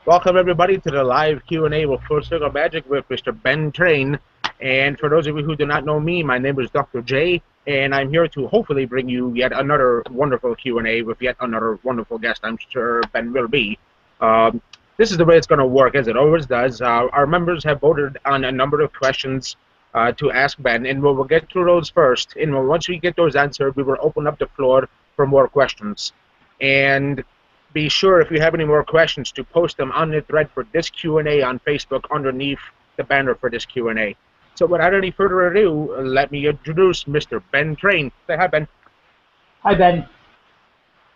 Welcome everybody to the live Q&A with Full Circle Magic with Mr. Ben Train. And for those of you who do not know me, my name is Dr. J, and I'm here to hopefully bring you yet another wonderful Q&A with yet another wonderful guest. I'm sure Ben will be. This is the way it's going to work, as it always does. Our members have voted on a number of questions to ask Ben, and we'll get through those first. And once we get those answered, we will open up the floor for more questions. And be sure, if you have any more questions, to post them on the thread for this Q&A on Facebook underneath the banner for this Q&A. So without any further ado, let me introduce Mr. Ben Train. Say hi, Ben. Hi, Ben.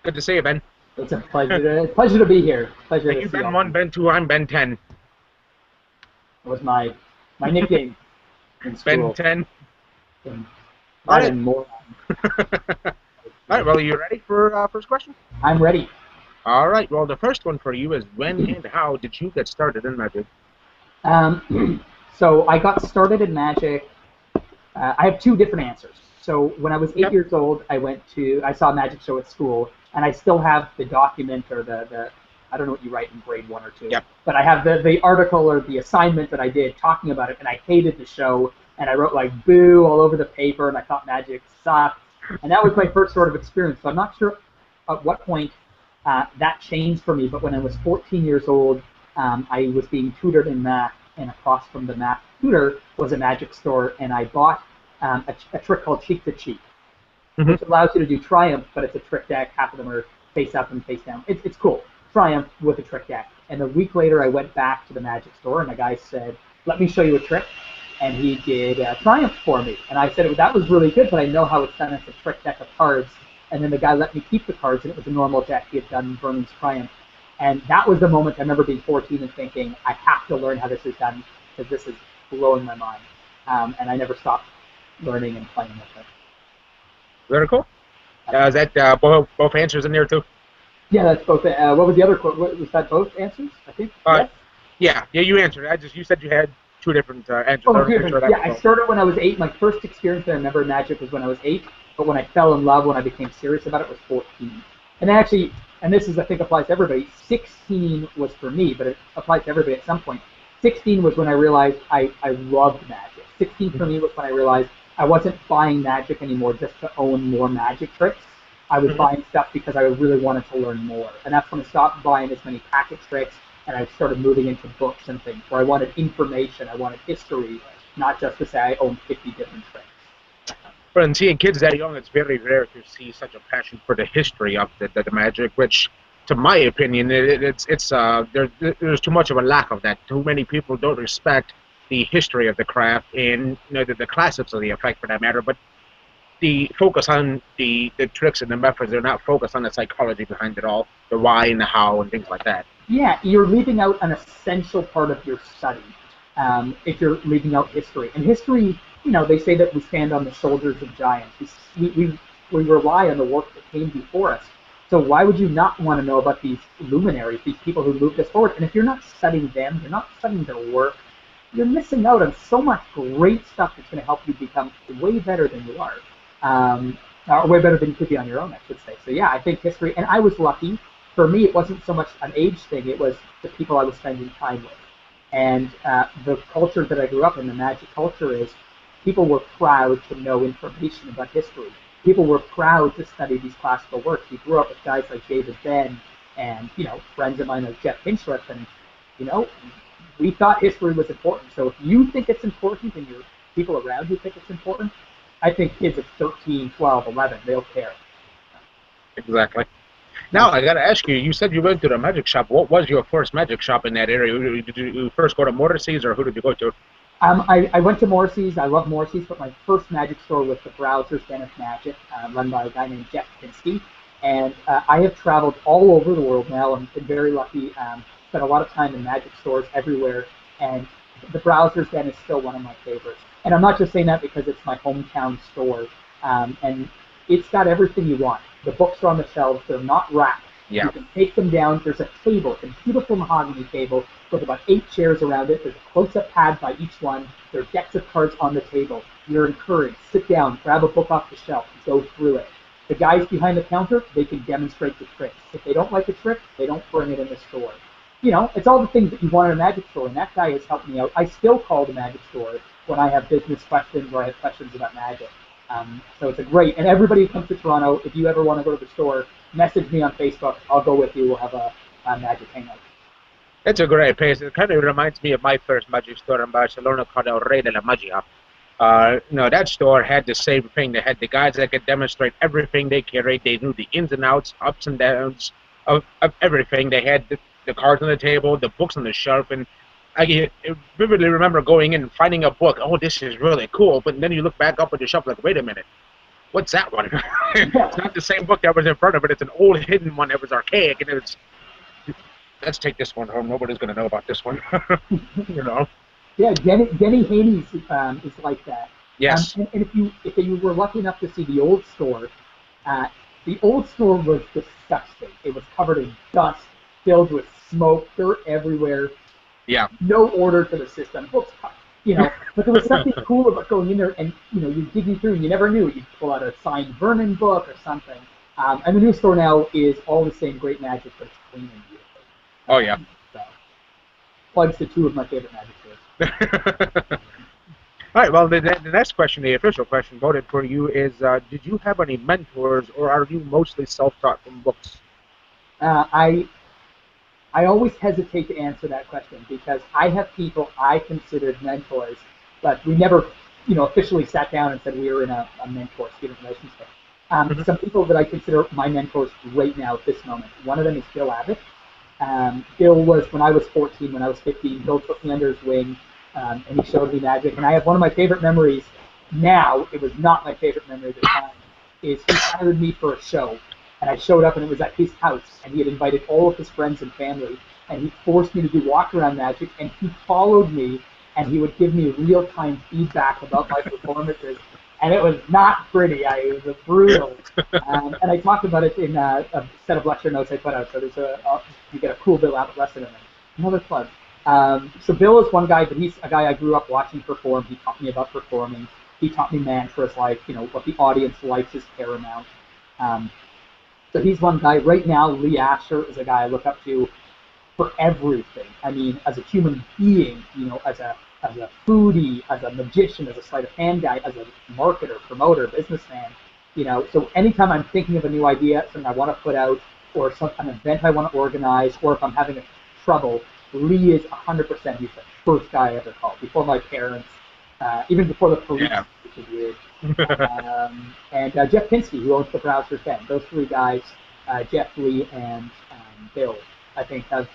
Good to see you, Ben. It's a pleasure to be here. Pleasure to you see you. Ben 1, Ben 2, I'm Ben 10. That was my nickname in Ben school. 10. And All right. more. All right, well, are you ready for first question? I'm ready. All right, well, the first one for you is when and how did you get started in Magic? So I got started in Magic. I have two different answers. So when I was 8 years old, I saw a Magic show at school, and I still have the document or the I don't know what you write in grade 1 or 2, but I have the article or the assignment that I did talking about it, and I hated the show, and I wrote like boo all over the paper, and I thought Magic sucked, and that was my first sort of experience. So I'm not sure at what point that changed for me, but when I was 14 years old, I was being tutored in math, and across from the math tutor was a Magic store, and I bought a trick called Cheek to Cheek, which allows you to do Triumph, but it's a trick deck. Half of them are face up and face down. It's cool. Triumph with a trick deck. And a week later, I went back to the Magic store, and the guy said, "Let me show you a trick." And he did Triumph for me. And I said, that was really good, but I know how it's done as a trick deck of cards. And then the guy let me keep the cards, and it was a normal deck. He had done Vernon's Triumph. And that was the moment I remember being 14 and thinking, I have to learn how this is done, because this is blowing my mind. And I never stopped learning and playing with it. Very cool. Is that both answers in there, too? Yeah, that's both. What was the other quote? Was that both answers, I think? Yeah, you answered. You said you had two different answers. Oh, different. Yeah, I started when I was 8. My first experience I remember in Magic was when I was 8, but when I fell in love, when I became serious about it, was 14. And actually, and this is, I think, applies to everybody, 16 was for me, but it applies to everybody at some point. 16 was when I realized I loved Magic. 16 for me was when I realized I wasn't buying Magic anymore just to own more Magic tricks. I was buying stuff because I really wanted to learn more. And that's when I stopped buying as many packet tricks, and I started moving into books and things where I wanted information, I wanted history, not just to say I own 50 different tricks. But in seeing kids that young, it's very rare to see such a passion for the history of the Magic, which, to my opinion, there's too much of a lack of that. Too many people don't respect the history of the craft and the classics of the effect, for that matter, but the focus on the tricks and the methods. They're not focused on the psychology behind it all, the why and the how and things like that. Yeah, you're leaving out an essential part of your study if you're leaving out history. And history, they say that we stand on the shoulders of giants. We rely on the work that came before us. So why would you not want to know about these luminaries, these people who moved us forward? And if you're not studying them, you're not studying their work, you're missing out on so much great stuff that's going to help you become way better than you are. Or way better than you could be on your own, I should say. So yeah, I think history, and I was lucky. For me, it wasn't so much an age thing, it was the people I was spending time with. And the culture that I grew up in, the Magic culture, is people were proud to know information about history. People were proud to study these classical works. We grew up with guys like David Benn and, friends of mine like Jeff Hinchliffe, and, we thought history was important. So if you think it's important and your people around you think it's important, I think kids of 13, 12, 11, they'll care. Exactly. Now, I got to ask you, you said you went to the Magic shop. What was your first Magic shop in that area? Did you first go to Morrissey's, or who did you go to? I went to Morrissey's. I love Morrissey's, but my first Magic store was the Browser's Den of Magic, run by a guy named Jeff Pinsky. And I have traveled all over the world now. I've been very lucky. Spent a lot of time in Magic stores everywhere, and the Browser's Den is still one of my favorites. And I'm not just saying that because it's my hometown store, and it's got everything you want. The books are on the shelves. They're not racked. Yeah. You can take them down. There's a table, a beautiful mahogany table with about 8 chairs around it. There's a close-up pad by each one. There are decks of cards on the table. You're encouraged. Sit down, grab a book off the shelf, go through it. The guys behind the counter, they can demonstrate the tricks. If they don't like a trick, they don't bring it in the store. you know, it's all the things that you want in a magic store, and that guy has helped me out. I still call the magic store when I have business questions or I have questions about magic. So it's a great, and everybody who comes to Toronto, if you ever want to go to the store, message me on Facebook. I'll go with you. We'll have a magic hangout. It's a great place. It kind of reminds me of my first magic store in Barcelona called El Rey de la Magia. That store had the same thing. They had the guys that could demonstrate everything they carried. They knew the ins and outs, ups and downs of everything. They had the cards on the table, the books on the shelf, and I vividly remember going in and finding a book. Oh, this is really cool. But then you look back up at the shelf like, wait a minute. What's that one? It's not the same book that was in front of it. It's an old hidden one that was archaic, and it's, let's take this one home. Nobody's going to know about this one. you know. Yeah, Denny Haney's is like that. Yes. And if you were lucky enough to see the old store was disgusting. It was covered in dust, filled with smoke, dirt everywhere. Yeah. No order to the system. Books, you know, but there was something cool about going in there, and you know, you digging through, and you never knew. You'd pull out a signed Vernon book or something. And the new store now is all the same great magic, but it's clean and beautiful. Oh yeah. So, plugs to two of my favorite magic stores. All right. Well, the next question, the official question voted for you is: did you have any mentors, or are you mostly self-taught from books? I always hesitate to answer that question because I have people I considered mentors, but we never, you know, officially sat down and said we were in a mentor-student relationship. Some people that I consider my mentors right now at this moment. One of them is Bill Abbott. Bill was, when I was 14, when I was 15, Bill took me under his wing, and he showed me magic. And I have one of my favorite memories now, it was not my favorite memory at the time, is he hired me for a show. And I showed up, and it was at his house, and he had invited all of his friends and family, and he forced me to do walk-around magic, and he followed me, and he would give me real-time feedback about my performances, and it was not pretty. It was brutal. And I talked about it in a set of lecture notes I put out, so there's you get a cool Bill Abbott lesson in there. Another plug. So Bill is one guy, but he's a guy I grew up watching perform. He taught me about performing. He taught me mantras like, you know, what the audience likes is paramount. So he's one guy. Right now, Lee Asher is a guy I look up to for everything. I mean, as a human being, you know, as a foodie, as a magician, as a sleight of hand guy, as a marketer, promoter, businessman, you know. So anytime I'm thinking of a new idea, something I want to put out, or an event I want to organize, or if I'm having trouble, Lee is 100%. He's the first guy I ever called, before my parents, even before the police, which is weird. And Jeff Pinsky, who owns the Browser 10. Those three guys, Jeff, Lee, and Bill, I think have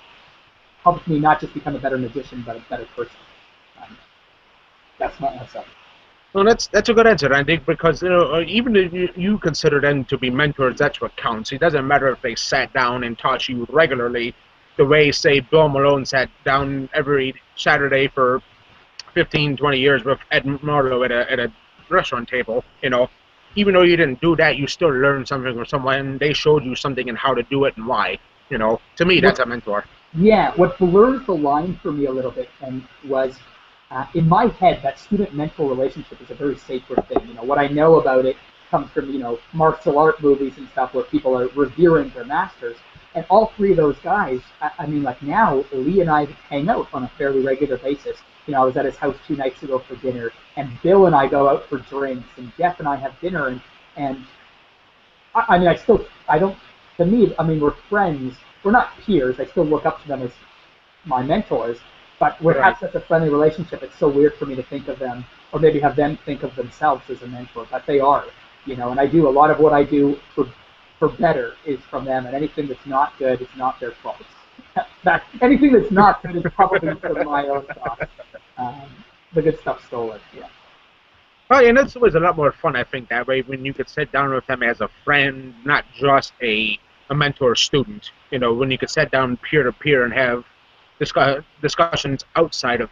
helped me not just become a better magician, but a better person. That's my answer. Well, that's a good answer, I think, because even if you consider them to be mentors, that's what counts. It doesn't matter if they sat down and taught you regularly, the way, say, Bill Malone sat down every Saturday for 15, 20 years with Ed Marlowe at a restaurant table. You know, even though you didn't do that, you still learned something from someone. They showed you something and how to do it and why. You know, to me, that's a mentor. Yeah, what blurs the line for me a little bit was, in my head, that student-mentor relationship is a very sacred thing. You know, what I know about it comes from, you know, martial art movies and stuff where people are revering their masters. And all three of those guys, I mean, like now, Lee and I hang out on a fairly regular basis. You know, I was at his house 2 nights ago for dinner, and Bill and I go out for drinks, and Jeff and I have dinner, and I mean, to me, I mean, we're friends. We're not peers. I still look up to them as my mentors, but we have such a friendly relationship. It's so weird for me to think of them, or maybe have them think of themselves as a mentor, but they are, you know, and I do a lot of what I do for better is from them, and anything that's not good is not their fault. Anything that's not good is probably from my own thoughts. The good stuff's stolen, yeah. Well, and it's always a lot more fun, I think, that way, when you could sit down with them as a friend, not just a mentor-student. You know, when you could sit down peer-to-peer and have discussions outside of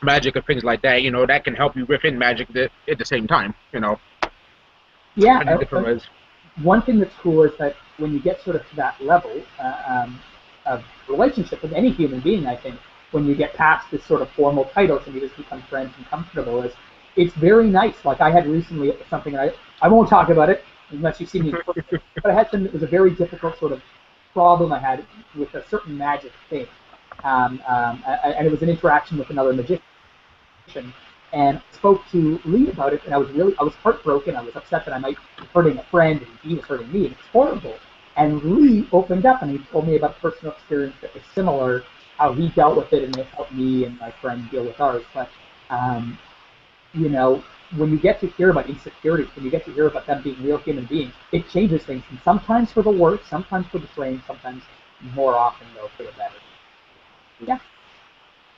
magic and things like that, you know, that can help you within magic at the same time, you know. Yeah, one thing that's cool is that when you get sort of to that level of relationship with any human being, I think, when you get past this sort of formal titles and you just become friends and comfortable, it's very nice. Like I had recently something, I won't talk about it unless you see me, but I had it was a very difficult sort of problem I had with a certain magic thing. and it was an interaction with another magician. And I spoke to Lee about it, and I was heartbroken. I was upset that I might be hurting a friend, and he was hurting me, and it's horrible. And Lee opened up, and he told me about a personal experience that was similar, how he dealt with it, and it helped me and my friend deal with ours. But um, you know, when you get to hear about insecurities, when you get to hear about them being real human beings, it changes things, and sometimes for the worse, sometimes for the same, sometimes more often though for the better. Yeah.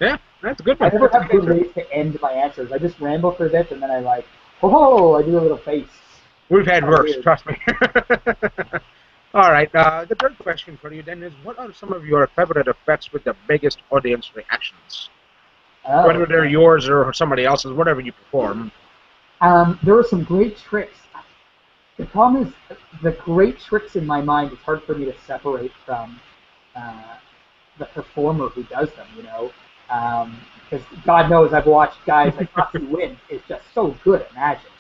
Yeah, that's a good I one. never That's a have good good answer. ways to end my answers. I just ramble for a bit, and then I like, oh, I do a little face. We've had Kind of worse, weird. trust me. All right, the third question for you then is, what are some of your favorite effects with the biggest audience reactions? Oh, Whether they're yours or somebody else's, whatever you perform. there are some great tricks. The problem is, the great tricks in my mind, it's hard for me to separate from uh, the performer who does them, you know. Because God knows I've watched guys like Aussie Win is just so good at magic.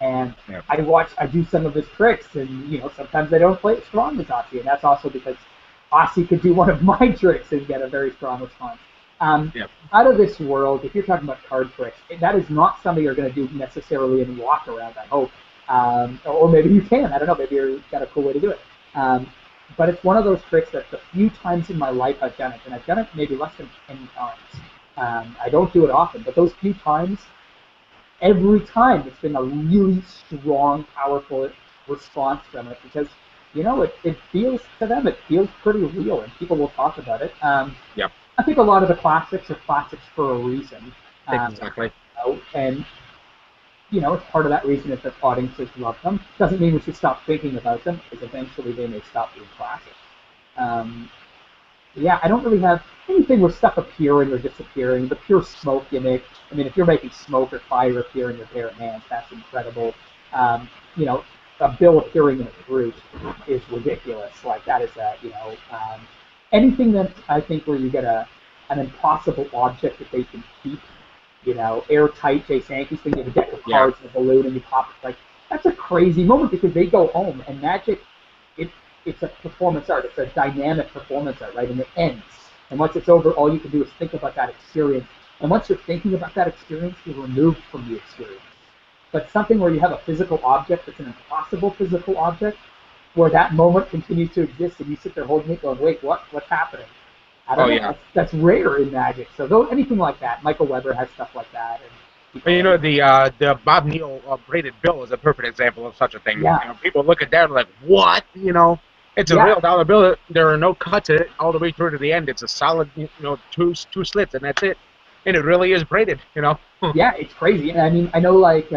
And Yeah. I do some of his tricks, and you know sometimes I don't play it strong as Aussie, and that's also because Aussie could do one of my tricks and get a very strong response. Um, Yeah. Out of this world, if you're talking about card tricks, that is not something you're going to do necessarily in walk around. I hope, or maybe you can. I don't know. Maybe you've got a cool way to do it. But it's one of those tricks that the few times in my life I've done it, and I've done it maybe less than 10 times. I don't do it often, but those few times, every time it's been a really strong, powerful response from it because, you know, it feels to them, it feels pretty real, and people will talk about it. Yep. I think a lot of the classics are classics for a reason. Exactly. And you know, it's part of that reason is that audiences love them. Doesn't mean we should stop thinking about them, because eventually they may stop being classic. Um, yeah, I don't really have anything with stuff appearing or disappearing. The pure smoke gimmick. I mean, if you're making smoke or fire appear in your bare hands, that's incredible. You know, a bill appearing in a fruit is ridiculous. Like that is anything that I think where you get an impossible object that they can keep, you know, airtight Jay Sankey's thing, you have a deck of Yeah. cards and a balloon and you pop it. Like, that's a crazy moment because they go home and Magic, it, it's a performance art. It's a dynamic performance art, right? And it ends. And once it's over, all you can do is think about that experience. And once you're thinking about that experience, you're removed from the experience. But something where you have a physical object that's an impossible physical object, where that moment continues to exist and you sit there holding it going, wait, what's happening? I don't Oh know. yeah. That's rare in Magic. So anything like that, Michael Weber has stuff like that. And you know, the Bob Neal braided bill is a perfect example of such a thing. Yeah. You know, people look at that and like, what? You know, it's a Yeah. real dollar bill. There are no cuts in it all the way through to the end. It's a solid, you know, two slits, and that's it. And it really is braided. You know. Yeah, it's crazy. And I mean, I know like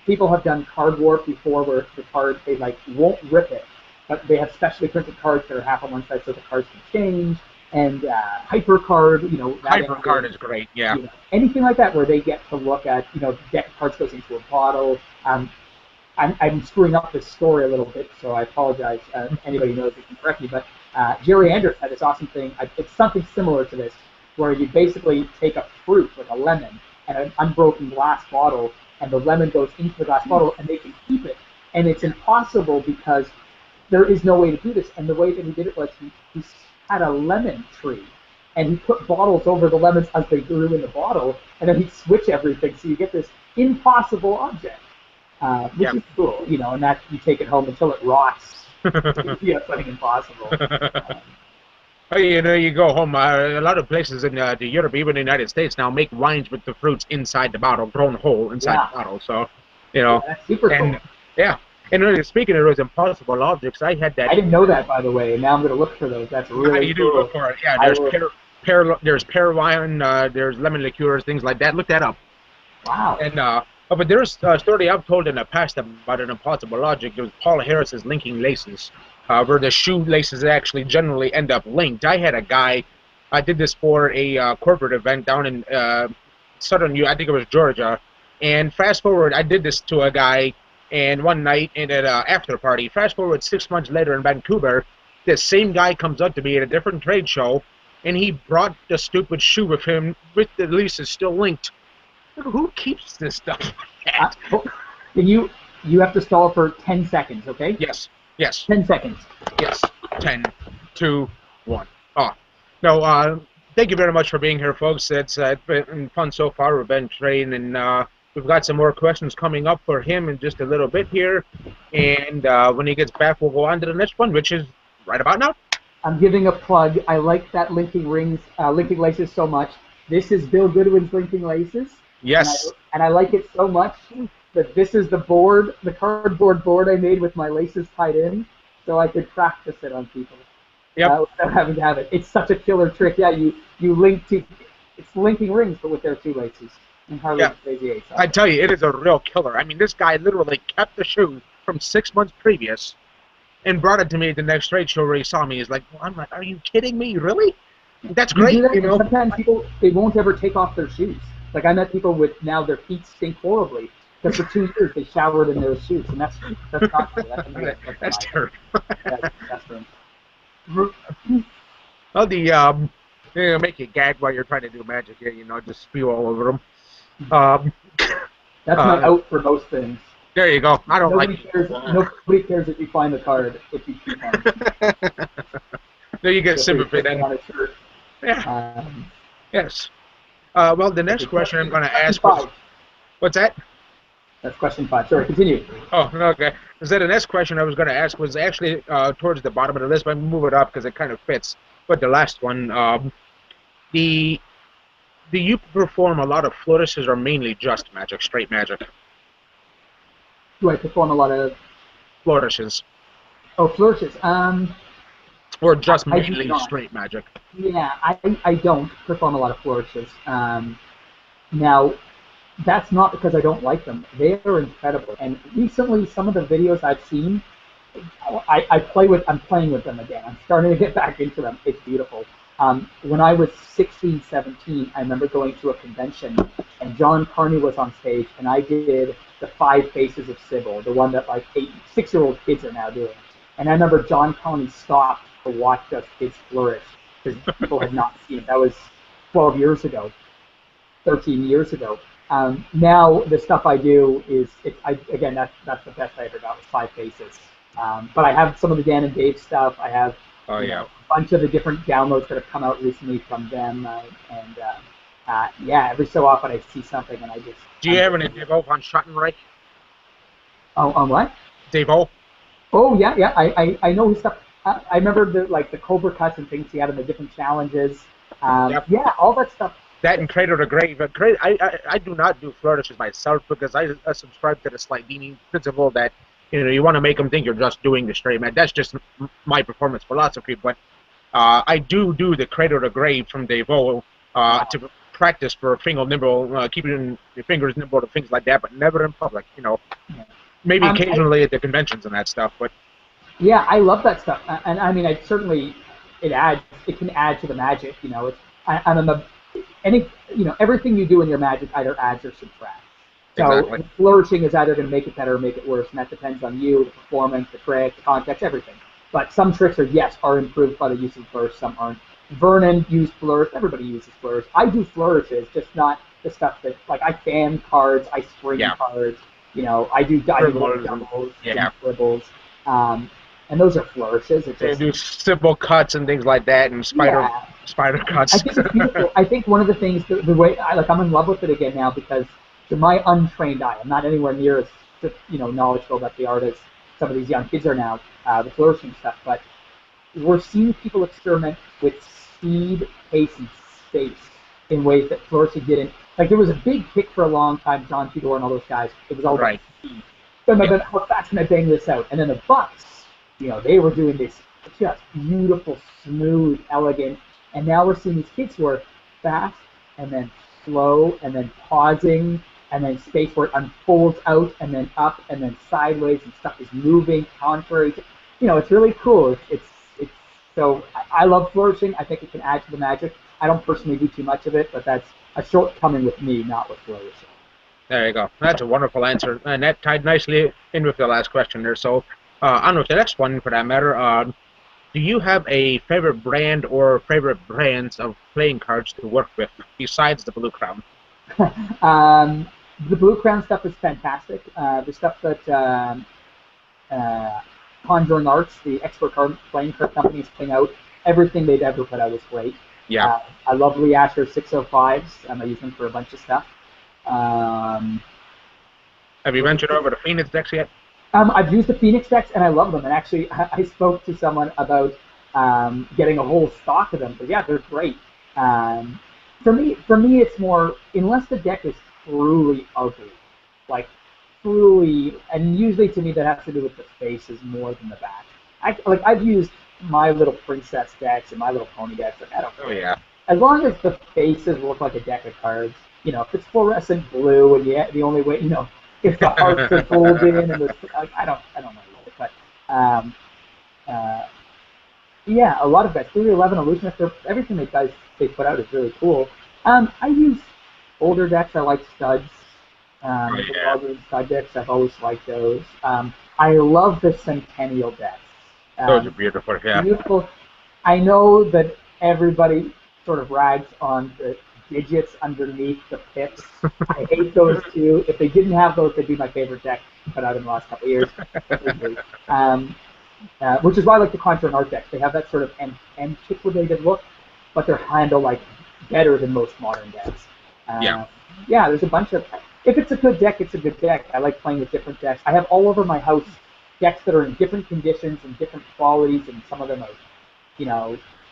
people have done card warp before, where the card they like won't rip it, but they have specially printed cards that are half on one side, so the cards can change. And hyper card, you know, that Hyper card is great. Yeah. You know, anything like that where they get to look at, you know, deck of cards goes into a bottle. I'm screwing up this story a little bit, so I apologize. Anybody who knows it can correct me, but Jerry Anders had this awesome thing. It's something similar to this, where you basically take a fruit, like a lemon, and an unbroken glass bottle, and the lemon goes into the glass bottle, and they can keep it. And it's impossible because there is no way to do this. And the way that he did it was he had a lemon tree, and he put bottles over the lemons as they grew in the bottle, and then he'd switch everything, so you get this impossible object. Which is cool, you know, and that you take it home until it rots. Yeah, something impossible. You know, you go home. A lot of places in Europe, even the United States, now make wines with the fruits inside the bottle, grown whole inside the bottle. So, you know, that's super and cool. yeah. And speaking of those impossible objects, I had that. I didn't know that, by the way, and now I'm going to look for those. That's really you cool. do look for it. Yeah, there's pear wine, there's lemon liqueurs, things like that. Look that up. Wow. And but there's a story I've told in the past about an impossible object. It was Paul Harris's linking laces, where the shoelaces actually generally end up linked. I had a guy, I did this for a corporate event down in southern, I think it was Georgia. And fast forward, I did this to a guy, and one night at an after party. Fast forward 6 months later in Vancouver, this same guy comes up to me at a different trade show, and he brought the stupid shoe with him with the laces still linked. Who keeps this stuff? You have to stall for 10 seconds, okay? Yes. 10 seconds. Yes. 10, 2, 1. Oh. No, Thank you very much for being here, folks. It's been fun so far with Ben Train, and we've got some more questions coming up for him in just a little bit here. And when he gets back, we'll go on to the next one, which is right about now. I'm giving a plug. I like that linking laces so much. This is Bill Goodwin's linking laces. Yes. And I like it so much that this is the board, the cardboard board I made with my laces tied in, so I could practice it on people. Yep. Without having to have it. It's such a killer trick. Yeah, you link to, it's linking rings, but with their two laces. And Harley's Crazy 8. I tell you, it is a real killer. I mean, this guy literally kept the shoe from 6 months previous and brought it to me at the next trade show where he saw me. He's like, well, I'm like, are you kidding me? Really? That's great. You know? Sometimes people, they won't ever take off their shoes. Like, I met people with now their feet stink horribly because for 2 years they showered in their shoes, and that's not cool. That's terrible. That's Well, make you gag while you're trying to do magic here, just spew all over them. That's my out for most things. There you go. I don't Nobody cares if you find the card if you keep on it. There you get sympathy then. Yeah. Yes. Well, the next question I'm going to ask was... What's that? That's question 5. Sorry, continue. Oh, okay. The next question I was going to ask was actually towards the bottom of the list, but I'm move it up because it kind of fits. But the last one, do you perform a lot of flourishes or mainly just magic, straight magic? Do I perform a lot of flourishes? Oh, flourishes. Or just mainly straight magic? Yeah, I don't perform a lot of flourishes. Now, that's not because I don't like them. They are incredible. And recently, some of the videos I've seen, I'm playing with them again. I'm starting to get back into them. It's beautiful. When I was 16, 17, I remember going to a convention, and John Carney was on stage, and I did the 5 Faces of Sybil, the one that like 6-year-old kids are now doing. And I remember John Carney stopped to watch us kids flourish because people had not seen it. That was 12 years ago, 13 years ago. Now the stuff I do is, again, that's the best I ever got was 5 Faces. But I have some of the Dan and Dave stuff. I have a bunch of the different downloads that have come out recently from them. Every so often I see something and I just... Do you have any Devo on Schottenreich? Oh, on what? Devo? Oh, yeah. I know his stuff. I remember the Cobra cuts and things he had in the different challenges. Yeah, all that stuff. That and Cradle to Grave. I do not do flourishes myself because I subscribe to the Slidini principle that you want to make them think you're just doing the straight man. That's just my performance philosophy. But I do the Cradle to Grave from Devo to practice for finger nimble, keeping your fingers nimble to things like that, but never in public. Maybe occasionally at the conventions and that stuff. But yeah, I love that stuff, and I mean, it can add to the magic. Everything you do in your magic either adds or subtracts. So exactly. Flourishing is either going to make it better or make it worse, and that depends on you, the performance, the trick, the context, everything. But some tricks are improved by the use of flourish, some aren't. Vernon used flourish. Everybody uses flourish. I do flourishes, just not the stuff that, like, I fan cards, I spring cards. I do doubles, dribbles, and those are flourishes. They do simple cuts and things like that, and spider cuts. I think it's beautiful. I think one of the things, the way I'm in love with it again now because to my untrained eye, I'm not anywhere near as knowledgeable about the art as some of these young kids are now, the flourishing stuff. But we're seeing people experiment with speed, pace, and space in ways that flourishing didn't. Like, there was a big kick for a long time, John Tudor and all those guys. It was all about speed. How fast can I bang this out? And then the Bucks, they were doing this just beautiful, smooth, elegant. And now we're seeing these kids who are fast and then slow and then pausing and then space where it unfolds out and then up and then sideways and stuff is moving contrary to, it's really cool. So I love flourishing. I think it can add to the magic. I don't personally do too much of it, but that's a shortcoming with me, not with flourishing. There you go. That's a wonderful answer, and that tied nicely in with the last question there. So on with the next one, for that matter. Do you have a favorite brand or favorite brands of playing cards to work with besides the Blue Crown? The Blue Crown stuff is fantastic. The stuff that Conjuring Arts, the expert card playing card company, is putting out, everything they've ever put out is great. Yeah. I love Lee Asher 605s. I use them for a bunch of stuff. Have you ventured over to Phoenix decks yet? I've used the Phoenix decks and I love them. And actually, I spoke to someone about getting a whole stock of them. But yeah, they're great. For me, it's more unless the deck is truly ugly, like truly, and usually to me that has to do with the faces more than the back. I've used my little princess decks and my little pony decks. Like, I don't care. Oh yeah. As long as the faces look like a deck of cards, if it's fluorescent blue and the only way, if the hearts are golden and I don't know yet, but uh, yeah, a lot of guys. 311 Illusionist, everything they put out is really cool. I use older decks. I like studs. The Logger stud decks. I've always liked those. I love the Centennial decks. Those are beautiful. Yeah. Beautiful. I know that everybody sort of rags on the digits underneath the pips. I hate those too. If they didn't have those, they'd be my favorite deck put out in the last couple of years. Which is why I like the Contra and Art decks. They have that sort of antiquated look, but they're handled like better than most modern decks. Yeah, there's a bunch of. If it's a good deck, it's a good deck. I like playing with different decks. I have all over my house decks that are in different conditions and different qualities, and some of them are,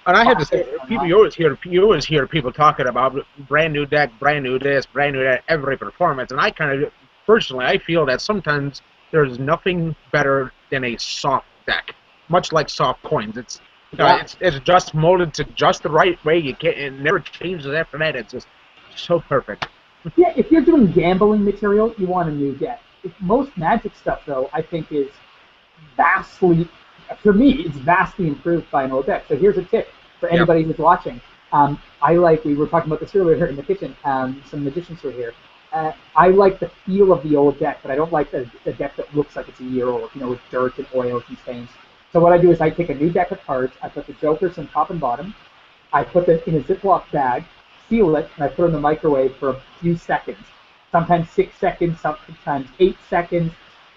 And I have to say, you always hear people talking about brand new deck, brand new this, brand new that, every performance. And I personally, I feel that sometimes there's nothing better than a soft deck, much like soft coins. It's just molded to just the right way. It never changes after that. It's just so perfect. Yeah, if you're doing gambling material, you want a new deck. Most Magic stuff, though, I think is vastly improved by an old deck. So here's a tip for anybody who's watching. We were talking about this earlier here in the kitchen, some magicians were here. I like the feel of the old deck, but I don't like the deck that looks like it's a year old, with dirt and oils and stains. So what I do is I take a new deck of cards, I put the jokers on top and bottom, I put them in a Ziploc bag, seal it, and I put it in the microwave for a few seconds. Sometimes 6 seconds, sometimes 8 seconds.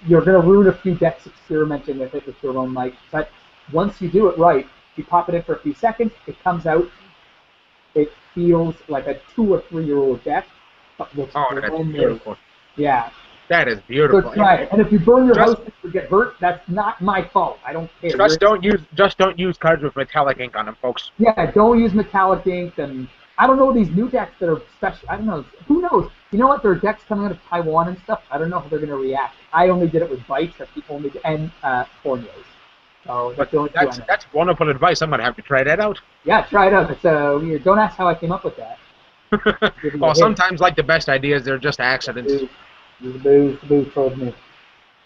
You're going to ruin a few decks experimenting with it with your own mic. But once you do it right, you pop it in for a few seconds, it comes out, it feels like a 2 or 3 year old deck, but looks that's beautiful. Yeah. That is beautiful. So try it. And if you burn your house and you get hurt, that's not my fault. I don't care. Just don't use cards with metallic ink on them, folks. Yeah, don't use metallic ink. And I don't know these new decks that are special. I don't know. Who knows? You know what? There are decks coming out of Taiwan and stuff. I don't know how they're going to react. I only did it with bites. And Corneos. So that's wonderful advice. I'm going to have to try that out. Yeah, try it out. It's weird. Don't ask how I came up with that. Well, sometimes, like the best ideas, they're just accidents. The booze told me.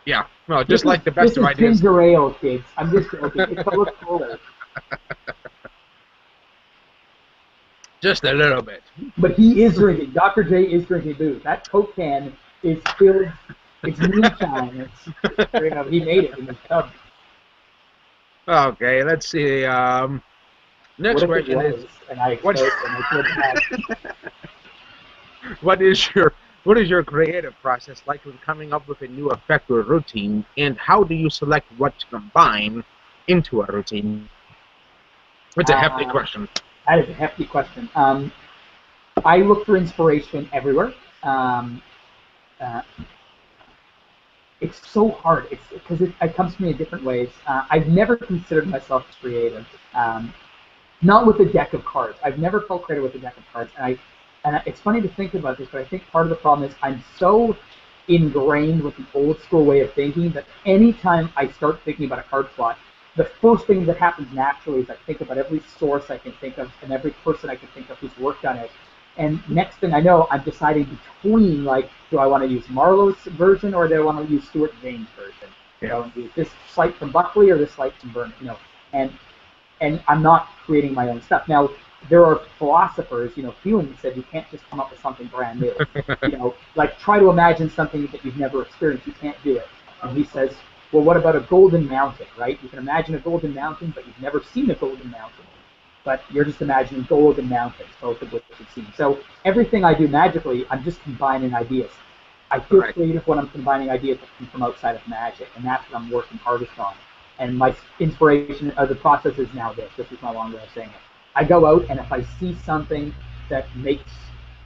Yeah, well, just like the best of ideas. This is ginger ale, kids. I'm just joking. It's a little cooler. Just a little bit. But he is drinking. Dr. J is drinking booze. That Coke can is filled. It's moonshine. He made it in his tub. Okay, let's see. Next question is, and I what is your creative process like when coming up with a new effect or routine, and how do you select what to combine into a routine? It's a hefty question. That is a hefty question. I look for inspiration everywhere. It's so hard. It's because it comes to me in different ways. I've never considered myself creative. Not with a deck of cards. I've never felt creative with a deck of cards. And it's funny to think about this, but I think part of the problem is I'm so ingrained with the old school way of thinking that anytime I start thinking about a card plot, the first thing that happens naturally is I think about every source I can think of and every person I can think of who's worked on it. And next thing I know, I'm deciding between, like, do I want to use Marlowe's version or do I want to use Stuart Zane's version? Yeah. Use this slight from Buckley or this slight from Byrne, and I'm not creating my own stuff. Now, there are philosophers, Hume said you can't just come up with something brand new. Like try to imagine something that you've never experienced. You can't do it. And he says, well, what about a golden mountain, right? You can imagine a golden mountain, but you've never seen a golden mountain. But you're just imagining golden mountains, both of which you've seen. So everything I do magically, I'm just combining ideas. I feel creative when I'm combining ideas that come from outside of magic, and that's what I'm working hardest on. And my inspiration, the process is now this. This is my long way of saying it. I go out, and if I see something that makes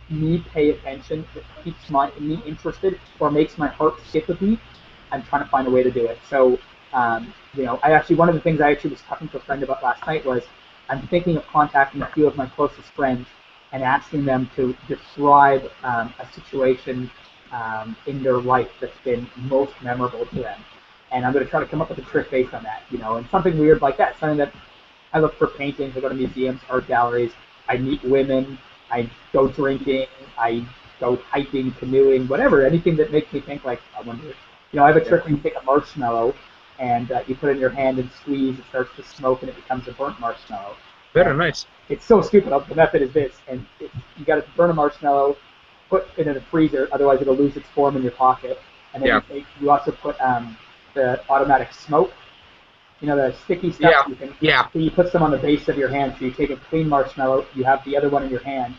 me pay attention, that keeps me interested, or makes my heart skip a beat, I'm trying to find a way to do it. So, one of the things I actually was talking to a friend about last night was I'm thinking of contacting a few of my closest friends and asking them to describe a situation in their life that's been most memorable to them. And I'm going to try to come up with a trick based on that, and something weird like that, something that I look for paintings, I go to museums, art galleries, I meet women, I go drinking, I go hiking, canoeing, whatever, anything that makes me think like, I wonder, I have a trick where you take a marshmallow and you put it in your hand and squeeze, it starts to smoke and it becomes a burnt marshmallow. Very nice. It's so stupid. The method is this, and you got to burn a marshmallow, put it in the freezer, otherwise it'll lose its form in your pocket. And then you also put the automatic smoke, the sticky stuff. So you put some on the base of your hand. So you take a clean marshmallow, you have the other one in your hand.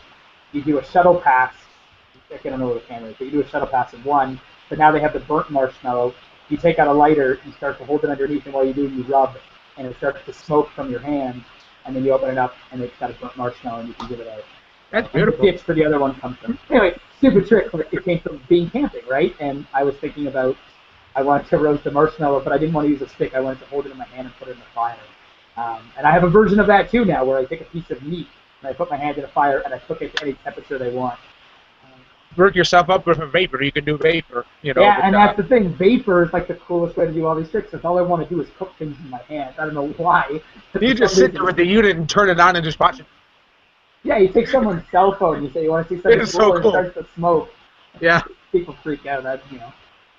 You do a shuttle pass. I don't know what the camera is, but you do a shuttle pass of one. But now they have the burnt marshmallow. You take out a lighter, you start to hold it underneath, and while you do, you rub, and it starts to smoke from your hand. And then you open it up, and it's got a burnt marshmallow, and you can give it a. That's beautiful. And the tips for the other one comes from. Anyway, stupid trick, but it came from being camping, right? And I was thinking about, I wanted to roast the marshmallow, but I didn't want to use a stick. I wanted to hold it in my hand and put it in the fire. And I have a version of that too now, where I take a piece of meat and I put my hand in a fire and I cook it to any temperature they want. Work yourself up with a vapor. You can do vapor, Yeah, and that's the thing. Vapor is like the coolest way to do all these tricks. Because all I want to do is cook things in my hands. I don't know why. You just sit there with the unit and turn it on and just watch it. Yeah, you take someone's cell phone. You say you want to see something cool, and it starts to smoke. Yeah. People freak out.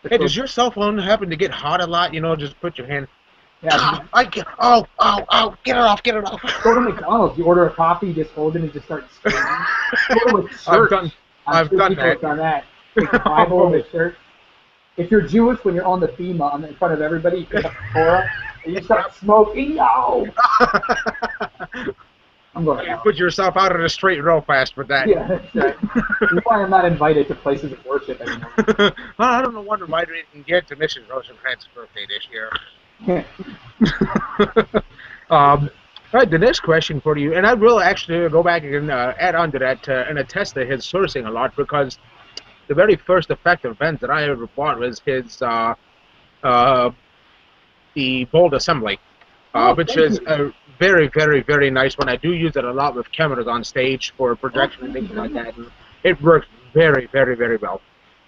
Hey, does your cell phone happen to get hot a lot? Just put your hand. Yeah. Get it off, get it off. Go to McDonald's. You order a coffee, you just hold it and just start screaming. Go to a church. I've done that. Take the Bible and the shirt. If you're Jewish, when you're on the bima in front of everybody, you pick up the Torah and you start smoking. No! I'm going. You put yourself out on the street real fast with that. Yeah, that's right. That's why I'm not invited to places of worship anymore. Well, I don't know why we didn't get to Mrs. Rosencrantz's birthday this year. All right, the next question for you, and I will actually go back and add on to that and attest to his sourcing a lot, because the very first effective Benz that I ever bought was his the Bold Assembly, which is a very, very, very nice one. I do use it a lot with cameras on stage for projection and things like that, and it works very, very, very well.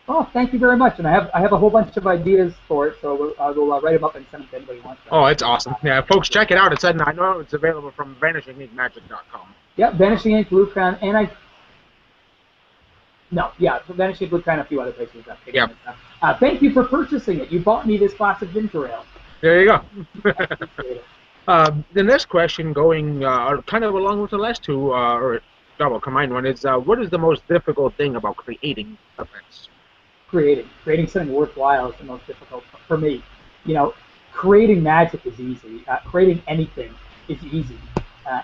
Oh, thank you very much. And I have a whole bunch of ideas for it, so I will write them up and send them to anybody who wants them. Oh, it's awesome. Yeah, folks, check it out. I know it's available from VanishingInkMagic.com. Yeah, Vanishing Ink, Blue Crown, and Vanishing Ink, Blue Crown, a few other places. Yeah. Thank you for purchasing it. You bought me this classic ginger ale. There you go. The next question, going kind of along with the last two, or double combined one, is what is the most difficult thing about creating events? Creating something worthwhile is the most difficult for me. Creating magic is easy. Creating anything is easy.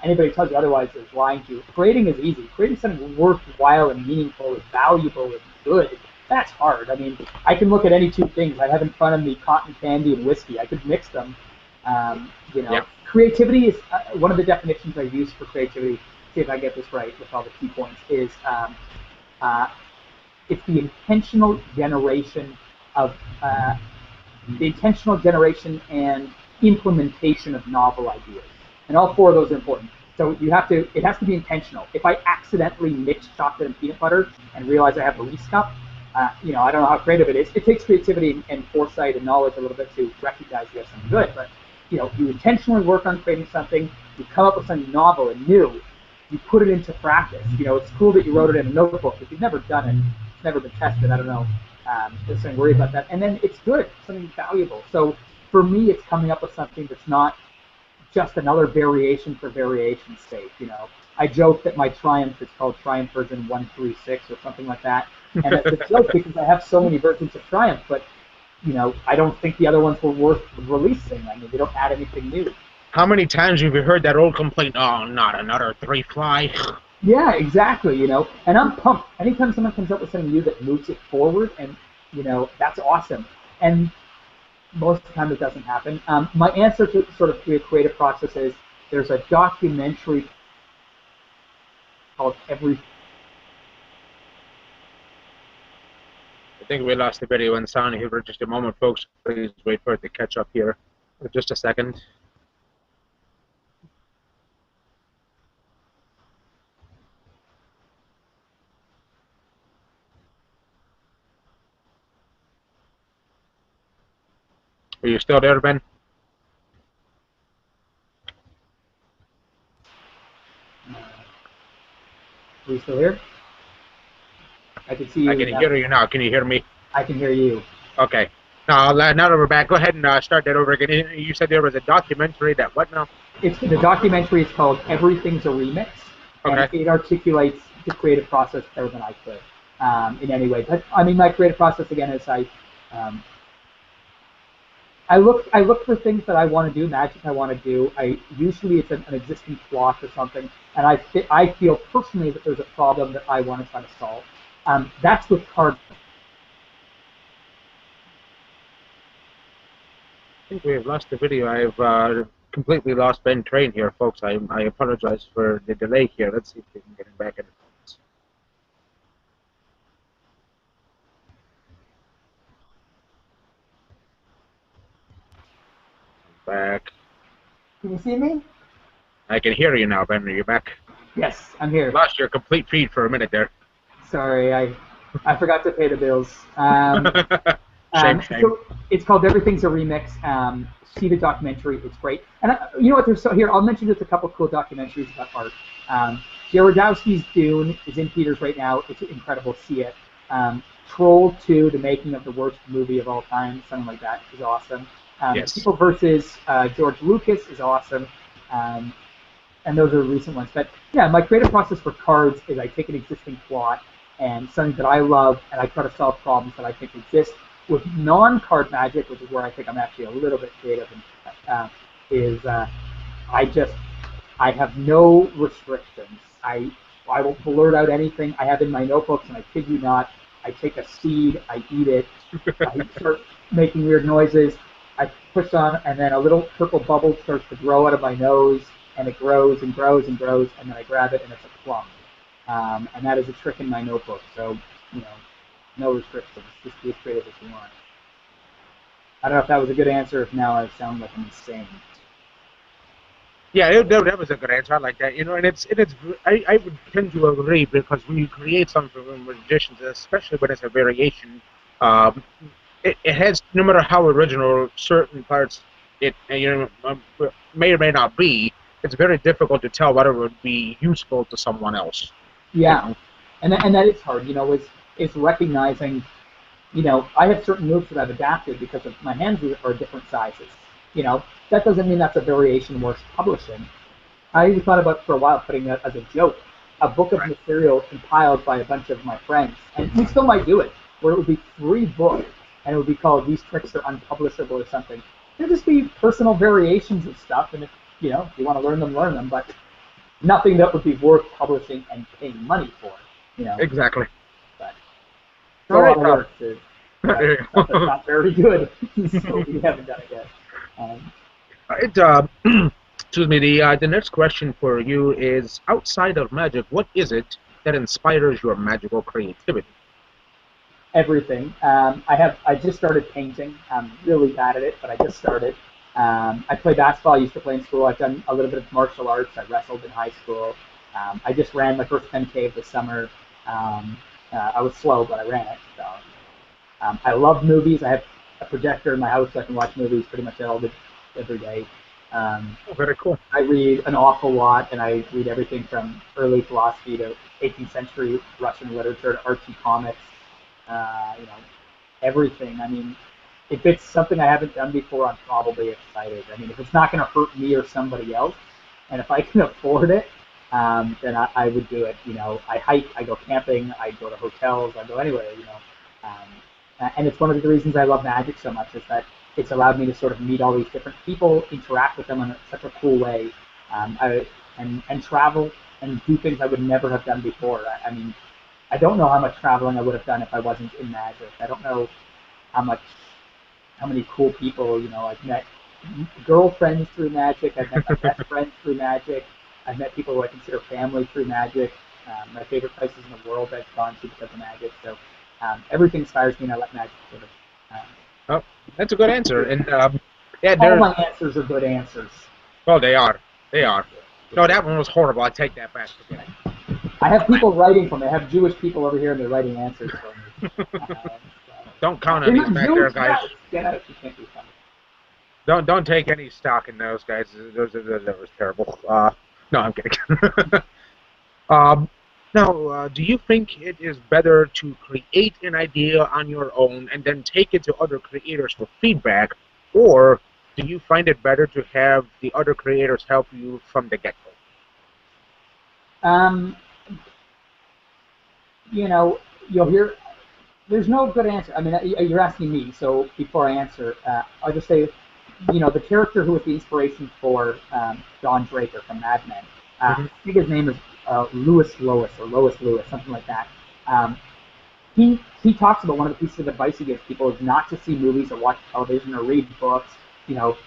Anybody who tells you otherwise is lying to you. Creating is easy. Creating something worthwhile and meaningful and valuable and good, that's hard. I mean, I can look at any two things. I have in front of me cotton candy and whiskey. I could mix them. Yeah. Creativity is one of the definitions I use for creativity. See if I get this right with all the key points. Is it's the intentional generation and implementation of novel ideas, and all four of those are important. So it has to be intentional. If I accidentally mix chocolate and peanut butter and realize I have a Reese cup, I don't know how creative it is. It takes creativity and foresight and knowledge a little bit to recognize you have something good, but you intentionally work on creating something, you come up with something novel and new, you put it into practice. It's cool that you wrote it in a notebook. If you've never done it, it's never been tested, I don't know, just don't worry about that. And then it's good, something valuable. So for me, it's coming up with something that's not just another variation for variation's sake. I joke that my Triumph is called Triumph version 136 or something like that. And it's a joke because I have so many versions of Triumph, but I don't think the other ones were worth releasing. I mean, they don't add anything new. How many times have you heard that old complaint, oh, not another three-fly? Yeah, exactly, and I'm pumped. Anytime someone comes up with something new that moves it forward, and, that's awesome. And most of the time it doesn't happen. My answer to sort of the creative process is there's a documentary called Every. I think we lost the video and sound here for just a moment, folks. Please wait for it to catch up here for just a second. Are you still there, Ben? Are you still here? I can see you. I can hear you now. Can you hear me? I can hear you. Okay. Now that we're back, go ahead and start that over again. You said there was a documentary that what now? The documentary is called Everything's a Remix, and Okay. it articulates the creative process better than I could in any way. But I mean, my creative process again is I look for things that I want to do, magic I want to do. Usually it's an existing plot or something, and I feel personally that there's a problem that I want to try to solve. That's with cards. I think we have lost the video. I've completely lost Ben Train here, folks. I apologize for the delay here. Let's see if we can get him back in the comments. Back. Can you see me? I can hear you now, Ben. Are you back? Yes, I'm here. Lost your complete feed for a minute there. Sorry, I forgot to pay the bills. Shame. So it's called Everything's a Remix. See the documentary; it's great. And you know what? Here, I'll mention just a couple cool documentaries about art. Jarodowski's Dune is in theaters right now. It's incredible. See it. Troll 2, the making of the worst movie of all time, something like that, is awesome. Yes. People versus George Lucas is awesome. And those are recent ones. But yeah, my creative process for cards is I take an existing plot and something that I love, and I try to solve problems that I think exist. With non-card magic, which is where I think I'm actually a little bit creative, I have no restrictions. I will blurt out anything I have in my notebooks, and I kid you not, I take a seed, I eat it, I start making weird noises, I push on, and then a little purple bubble starts to grow out of my nose, and it grows and grows and grows, and then I grab it, and it's a plum. And that is a trick in my notebook. So, no restrictions. Just be as creative as you want. I don't know if that was a good answer. If now I sound like I'm insane. Yeah, that was a good answer. I like that. And I would tend to agree because when you create something from magicians, especially when it's a variation, it has, no matter how original certain parts it may or may not be, it's very difficult to tell whether it would be useful to someone else. Yeah, and that is hard. Is recognizing. I have certain moves that I've adapted because of my hands are different sizes. That doesn't mean that's a variation worth publishing. I even thought about for a while putting that as a joke, a book of material compiled by a bunch of my friends, and we still might do it, where it would be 3 books, and it would be called "These Tricks Are Unpublishable" or something. There'd just be personal variations of stuff, and if you want to learn them, but nothing that would be worth publishing and paying money for. Exactly. But All right, work to, that's not very good, so we haven't done it yet. Excuse me. The next question for you is: outside of magic, what is it that inspires your magical creativity? Everything. I just started painting. I'm really bad at it, but I just started. I play basketball. I used to play in school. I've done a little bit of martial arts. I wrestled in high school. I just ran my first 10K this summer. I was slow, but I ran it. So, I love movies. I have a projector in my house so I can watch movies pretty much every day. Very cool. I read an awful lot, and I read everything from early philosophy to 18th century Russian literature to Archie comics. Everything. I mean, if it's something I haven't done before, I'm probably excited. I mean, if it's not going to hurt me or somebody else, and if I can afford it, then I would do it. I hike, I go camping, I go to hotels, I go anywhere. And it's one of the reasons I love magic so much is that it's allowed me to sort of meet all these different people, interact with them in such a cool way, and travel and do things I would never have done before. I mean, I don't know how much traveling I would have done if I wasn't in magic. I don't know how many cool people, I've met girlfriends through magic, I've met my best friends through magic, I've met people who I consider family through magic. My favorite places in the world I've gone to because of magic. So everything inspires me, and I let magic sort of. Oh, that's a good answer. And yeah, All there. my answers are good answers. Well, they are. They are. No, that one was horrible. I take that back. Forget it. I have people writing for me. I have Jewish people over here, and they're writing answers for me. Don't count on You're these not back there, Jewish? guys. Get out! You can't be funny. Don't take any stock in those guys. That was terrible. No, I'm kidding. um, now, do you think it is better to create an idea on your own and then take it to other creators for feedback, or do you find it better to have the other creators help you from the get-go? You know, you'll hear. There's no good answer. I mean, you're asking me, so before I answer, I'll just say, the character who was the inspiration for Don Draper from Mad Men, I think his name is Lois or Lois Lewis, something like that. He talks about one of the pieces of advice he gives people is not to see movies or watch television or read books,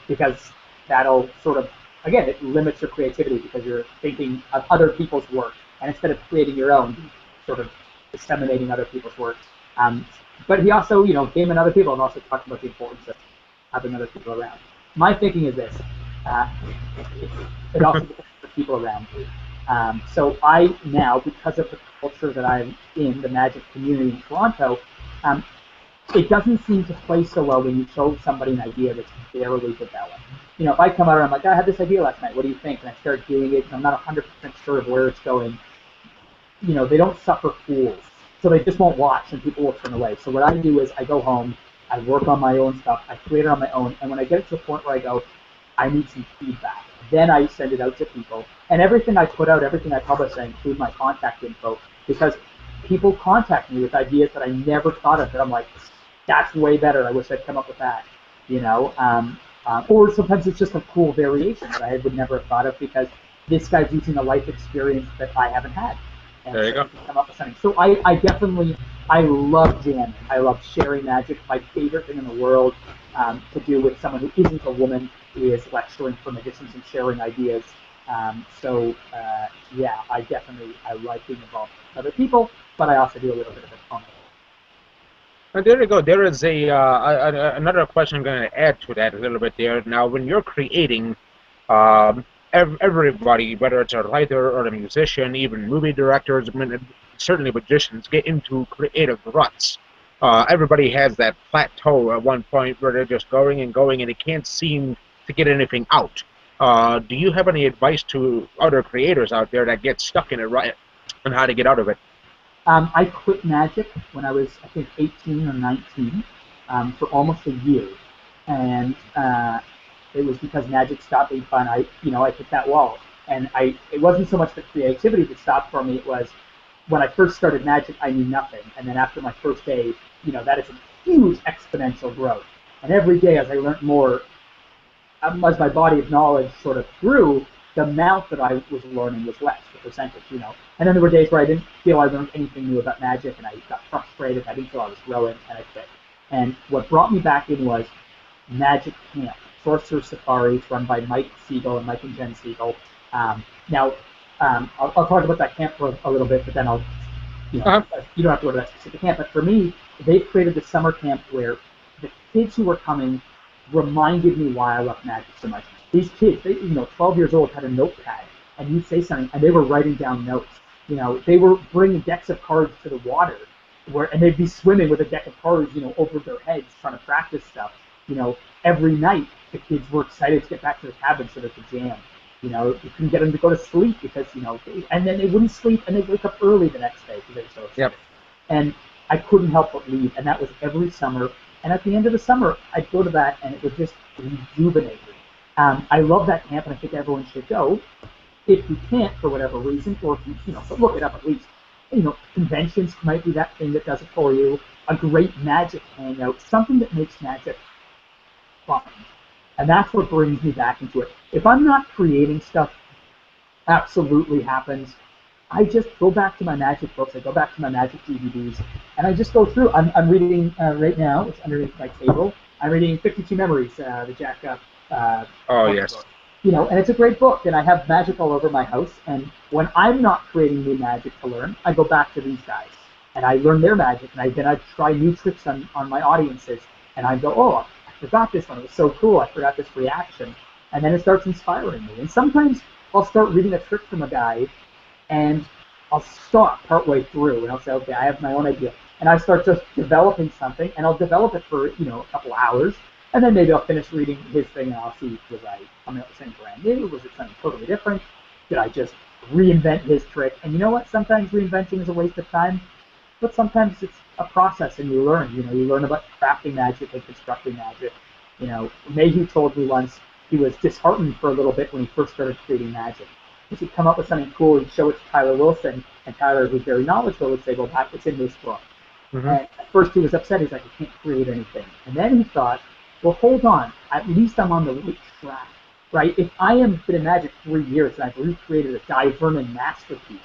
because that'll sort of, again, it limits your creativity because you're thinking of other people's work, and instead of creating your own, sort of disseminating other people's work. But he also, him and other people have also talked about the importance of having other people around. My thinking is this: it also depends on the people around you. So I now, because of the culture that I'm in, the magic community in Toronto, it doesn't seem to play so well when you show somebody an idea that's barely developed. If I come out and I'm like, I had this idea last night, what do you think? And I start doing it, and I'm not 100% sure of where it's going. They don't suffer fools. So they just won't watch, and people will turn away. So what I do is I go home, I work on my own stuff, I create it on my own, and when I get it to a point where I go, I need some feedback, then I send it out to people. And everything I put out, everything I publish, I include my contact info, because people contact me with ideas that I never thought of, that I'm like, that's way better, I wish I'd come up with that. Or sometimes it's just a cool variation that I would never have thought of because this guy's using a life experience that I haven't had. And there you go. Come up with something. So I love jamming. I love sharing magic. My favorite thing in the world to do with someone who isn't a woman is lecturing for magicians and sharing ideas. Yeah, I like being involved with other people, but I also do a little bit of it on my own. There you go. There is another question I'm going to add to that a little bit there. Now, when you're creating, everybody, whether it's a writer or a musician, even movie directors, certainly magicians, get into creative ruts. Everybody has that plateau at one point where they're just going and going, and they can't seem to get anything out. Do you have any advice to other creators out there that get stuck in it, right, on how to get out of it? I quit magic when I was, I think, 18 or 19 for almost a year, and it was because magic stopped being fun. I hit that wall, and it wasn't so much the creativity that stopped for me. It was when I first started magic, I knew nothing, and then after my first day, that is a huge exponential growth. And every day, as I learned more, as my body of knowledge sort of grew, the amount that I was learning was less, the percentage, And then there were days where I didn't feel I learned anything new about magic, and I got frustrated. I didn't feel I was growing, and I quit. And what brought me back in was Magic Camp, Sorcerer Safaris, run by Mike Siegel and Mike and Jen Siegel. I'll talk about that camp for a little bit, but then you don't have to go to that specific camp. But for me, they've created this summer camp where the kids who were coming reminded me why I love magic so much. These kids, 12 years old, had a notepad, and you'd say something, and they were writing down notes. They were bringing decks of cards to the water, and they'd be swimming with a deck of cards, over their heads, trying to practice stuff. Every night the kids were excited to get back to the cabin so they could jam. You couldn't get them to go to sleep because, and then they wouldn't sleep, and they'd wake up early the next day because they were so excited. Yep. And I couldn't help but leave, and that was every summer. And at the end of the summer, I'd go to that, and it would just rejuvenate me. I love that camp, and I think everyone should go. If you can't, for whatever reason, or if you, so look it up at least. Conventions might be that thing that does it for you. A great magic hangout, something that makes magic fun. And that's what brings me back into it. If I'm not creating stuff, absolutely happens. I just go back to my magic books. I go back to my magic DVDs, and I just go through. I'm reading right now. It's underneath my table. I'm reading 52 Memories, the Jack. Oh yes. Book. and it's a great book, and I have magic all over my house. And when I'm not creating new magic to learn, I go back to these guys and I learn their magic, and then I try new tricks on my audiences, and I go, oh, I forgot this one. It was so cool. I forgot this reaction. And then it starts inspiring me. And sometimes I'll start reading a trick from a guy, and I'll stop partway through, and I'll say, okay, I have my own idea. And I start just developing something, and I'll develop it for, a couple hours, and then maybe I'll finish reading his thing, and I'll see, was I coming up with something brand new? Was it something totally different? Did I just reinvent his trick? And you know what? Sometimes reinventing is a waste of time, but sometimes it's a process, and you learn. You learn about crafting magic and constructing magic. Mayhew told me once he was disheartened for a little bit when he first started creating magic. Because he'd come up with something cool, he'd show it to Tyler Wilson, and Tyler, who's very knowledgeable, would say, well, it's in this book. Mm-hmm. And at first he was upset. He's like, I can't create anything. And then he thought, well, hold on. At least I'm on the right track, right? If I am been in magic 3 years and I've recreated a Di Vernon masterpiece,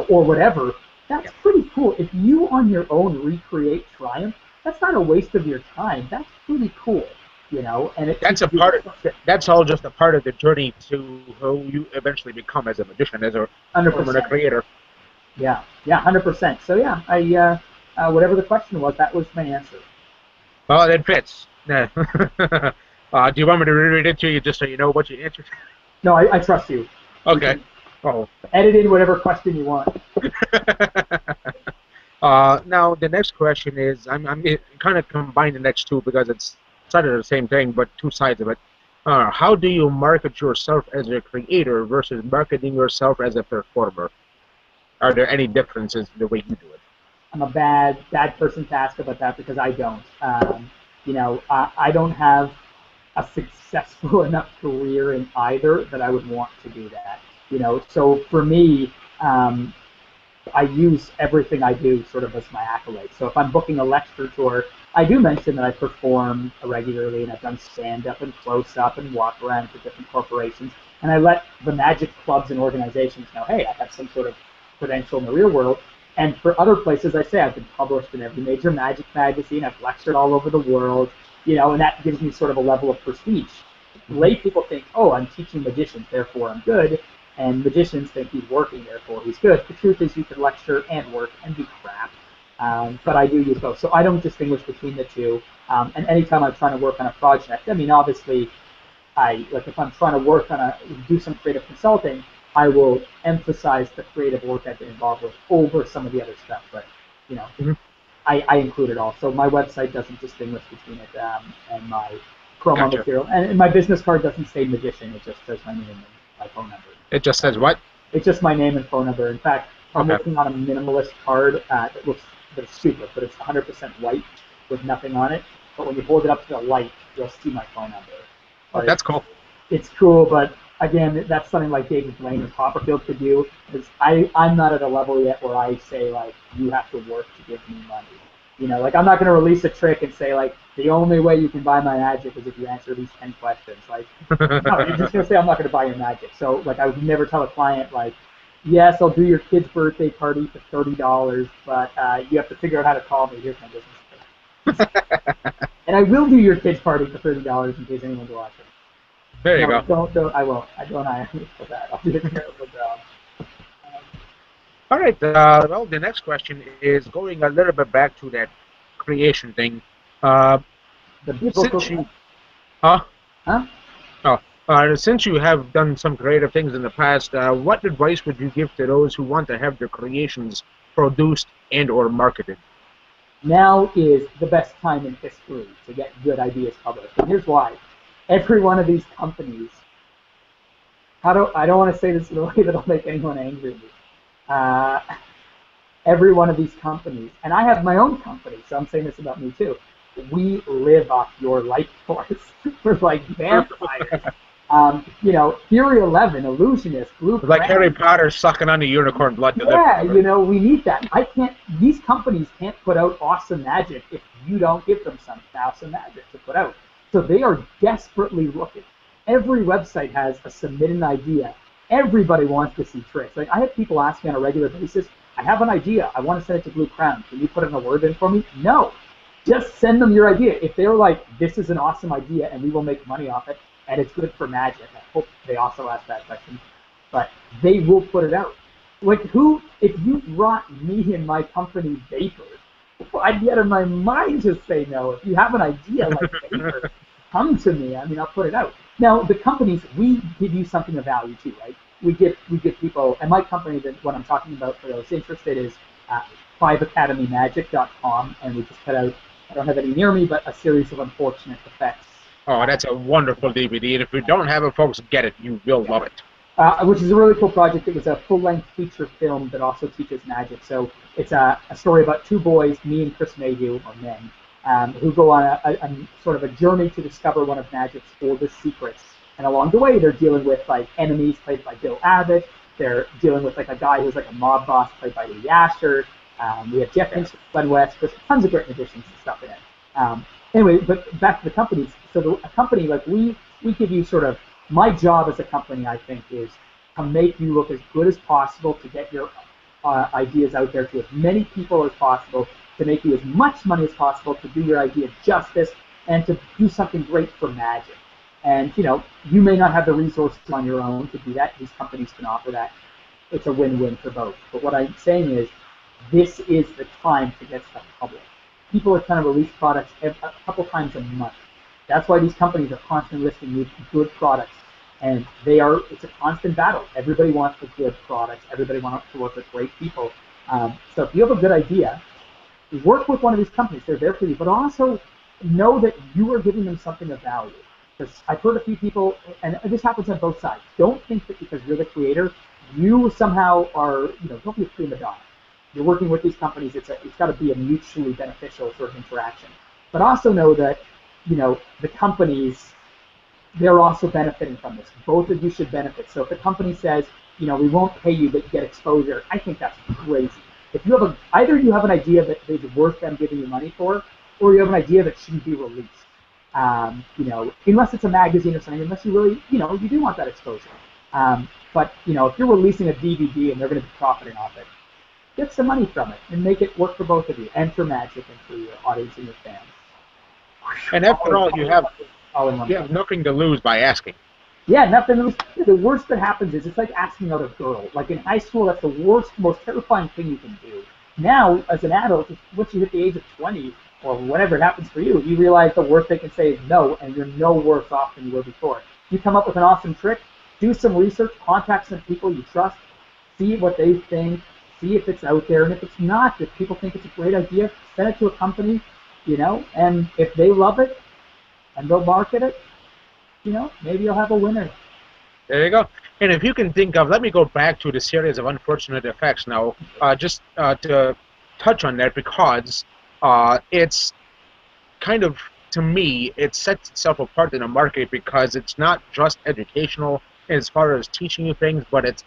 or whatever, that's pretty cool. If you on your own recreate Triumph, that's not a waste of your time. That's pretty cool, And that's all just a part of the journey to who you eventually become as a magician, as a 100% creator. Yeah, 100%. So yeah, I whatever the question was, that was my answer. Well, it fits. Yeah. Do you want me to reread it to you just so you know what you answered? No, I trust you. Okay. Edit in whatever question you want. Now, the next question is, I'm kind of combine the next two because it's sort of the same thing, but two sides of it. How do you market yourself as a creator versus marketing yourself as a performer? Are there any differences in the way you do it? I'm a bad person to ask about that because I don't. I don't have a successful enough career in either that I would want to do that. So for me, I use everything I do sort of as my accolade. So if I'm booking a lecture tour, I do mention that I perform regularly, and I've done stand-up and close-up and walk around for different corporations, and I let the magic clubs and organizations know, hey, I have some sort of credential in the real world. And for other places, I say I've been published in every major magic magazine, I've lectured all over the world, and that gives me sort of a level of prestige. Lay people think, oh, I'm teaching magicians, therefore I'm good, and magicians think he's working, therefore he's good. The truth is you can lecture and work and do crap, but I do use both. So I don't distinguish between the two, and anytime I'm trying to work on a project, obviously, if I'm trying to do some creative consulting, I will emphasize the creative work I've been involved with over some of the other stuff, but, I include it all. So my website doesn't distinguish between it and my promo material. And my business card doesn't say magician, it just says my name and my phone number. It just says what? It's just my name and phone number. In fact, I'm working on a minimalist card that it's stupid, but it's 100% white with nothing on it. But when you hold it up to the light, you'll see my phone number. But that's cool. It's cool, but again, that's something like David Blaine or Copperfield could do. Because I'm not at a level yet where I say, you have to work to give me money. I'm not going to release a trick and say, the only way you can buy my magic is if you answer these 10 questions. No, you're just going to say, I'm not going to buy your magic. So, I would never tell a client, yes, I'll do your kid's birthday party for $30, but you have to figure out how to call me. Here's my business card. And I will do your kid's party for $30 in case anyone's watching. There you go. Don't. I won't. I don't hire you for that. I'll do a terrible job. All right. Well, the next question is going a little bit back to that creation thing. The biblical. Since you have done some creative things in the past, what advice would you give to those who want to have their creations produced and/or marketed? Now is the best time in history to get good ideas published, and here's why. Every one of these companies. I don't want to say this in a way that'll make anyone angry at me. Every one of these companies, and I have my own company, so I'm saying this about me too. We live off your life force. We're like vampires. Theory 11, illusionist, blueprint. Like Harry Potter sucking on the unicorn blood. Yeah, we need that. These companies can't put out awesome magic if you don't give them some awesome magic to put out. So they are desperately looking. Every website has a submit an idea. Everybody wants to see tricks. I have people ask me on a regular basis, I have an idea. I want to send it to Blue Crown. Can you put in a word in for me? No. Just send them your idea. If they're like, this is an awesome idea and we will make money off it, and it's good for magic. I hope they also ask that question, but they will put it out. Like if you brought me and my company Vapor, I'd be out of my mind to say no. If you have an idea like Vapor, come to me. I mean, I'll put it out. Now, the companies, we give you something of value too, right? We give people, and my company, what I'm talking about for those interested is 5academymagic.com, and we just put out, I don't have any near me, but a series of unfortunate effects. Oh, that's a wonderful DVD, and if you don't have it, folks, get it. You will love it. Which is a really cool project. It was a full-length feature film that also teaches magic. So it's a story about two boys, me and Chris Mayhew, or men, who go on a sort of a journey to discover one of magic's oldest secrets. And along the way, they're dealing with like enemies played by Bill Abbott. They're dealing with like a guy who's like a mob boss played by Lee Asher. We have Jeff Hinch, Glenn West. There's tons of great magicians and stuff in it. Anyway, but back to the companies. So a company, like we give you sort of, my job as a company, I think, is to make you look as good as possible, to get your ideas out there to as many people as possible, to make you as much money as possible, to do your idea justice, and to do something great for magic. And, you know, you may not have the resources on your own to do that. These companies can offer that. It's a win-win for both. But what I'm saying is, this is the time to get stuff public. People are trying to release products a couple times a month. That's why these companies are constantly listing new good products. And it's a constant battle. Everybody wants the good products. Everybody wants to work with great people. So if you have a good idea, work with one of these companies. They're there for you. But also know that you are giving them something of value. Because I've heard a few people, and this happens on both sides. Don't think that because you're the creator, you somehow are, don't be a prima donna. You're working with these companies. It's got to be a mutually beneficial sort of interaction. But also know that, the companies, they're also benefiting from this. Both of you should benefit. So if the company says, we won't pay you, but you get exposure, I think that's crazy. If you have either you have an idea that is worth them giving you money for, or you have an idea that shouldn't be released. Unless it's a magazine or something, unless you really, you do want that exposure. But if you're releasing a DVD and they're going to be profiting off it, get some money from it and make it work for both of you, and for magic and for your audience and your fans. And after all, you have nothing to lose by asking. Yeah, nothing to lose. The worst that happens is it's like asking out a girl. Like in high school, that's the worst, most terrifying thing you can do. Now, as an adult, once you hit the age of 20, or whatever it happens for you, you realize the worst they can say is no, and you're no worse off than you were before. You come up with an awesome trick, do some research, contact some people you trust, see what they think, see if it's out there, and if it's not, if people think it's a great idea, send it to a company, and if they love it, and they'll market it, maybe you'll have a winner. There you go. And if you can think of, let me go back to the series of unfortunate effects now, just to touch on that, because it's kind of, to me, it sets itself apart in the market because it's not just educational as far as teaching you things, but it's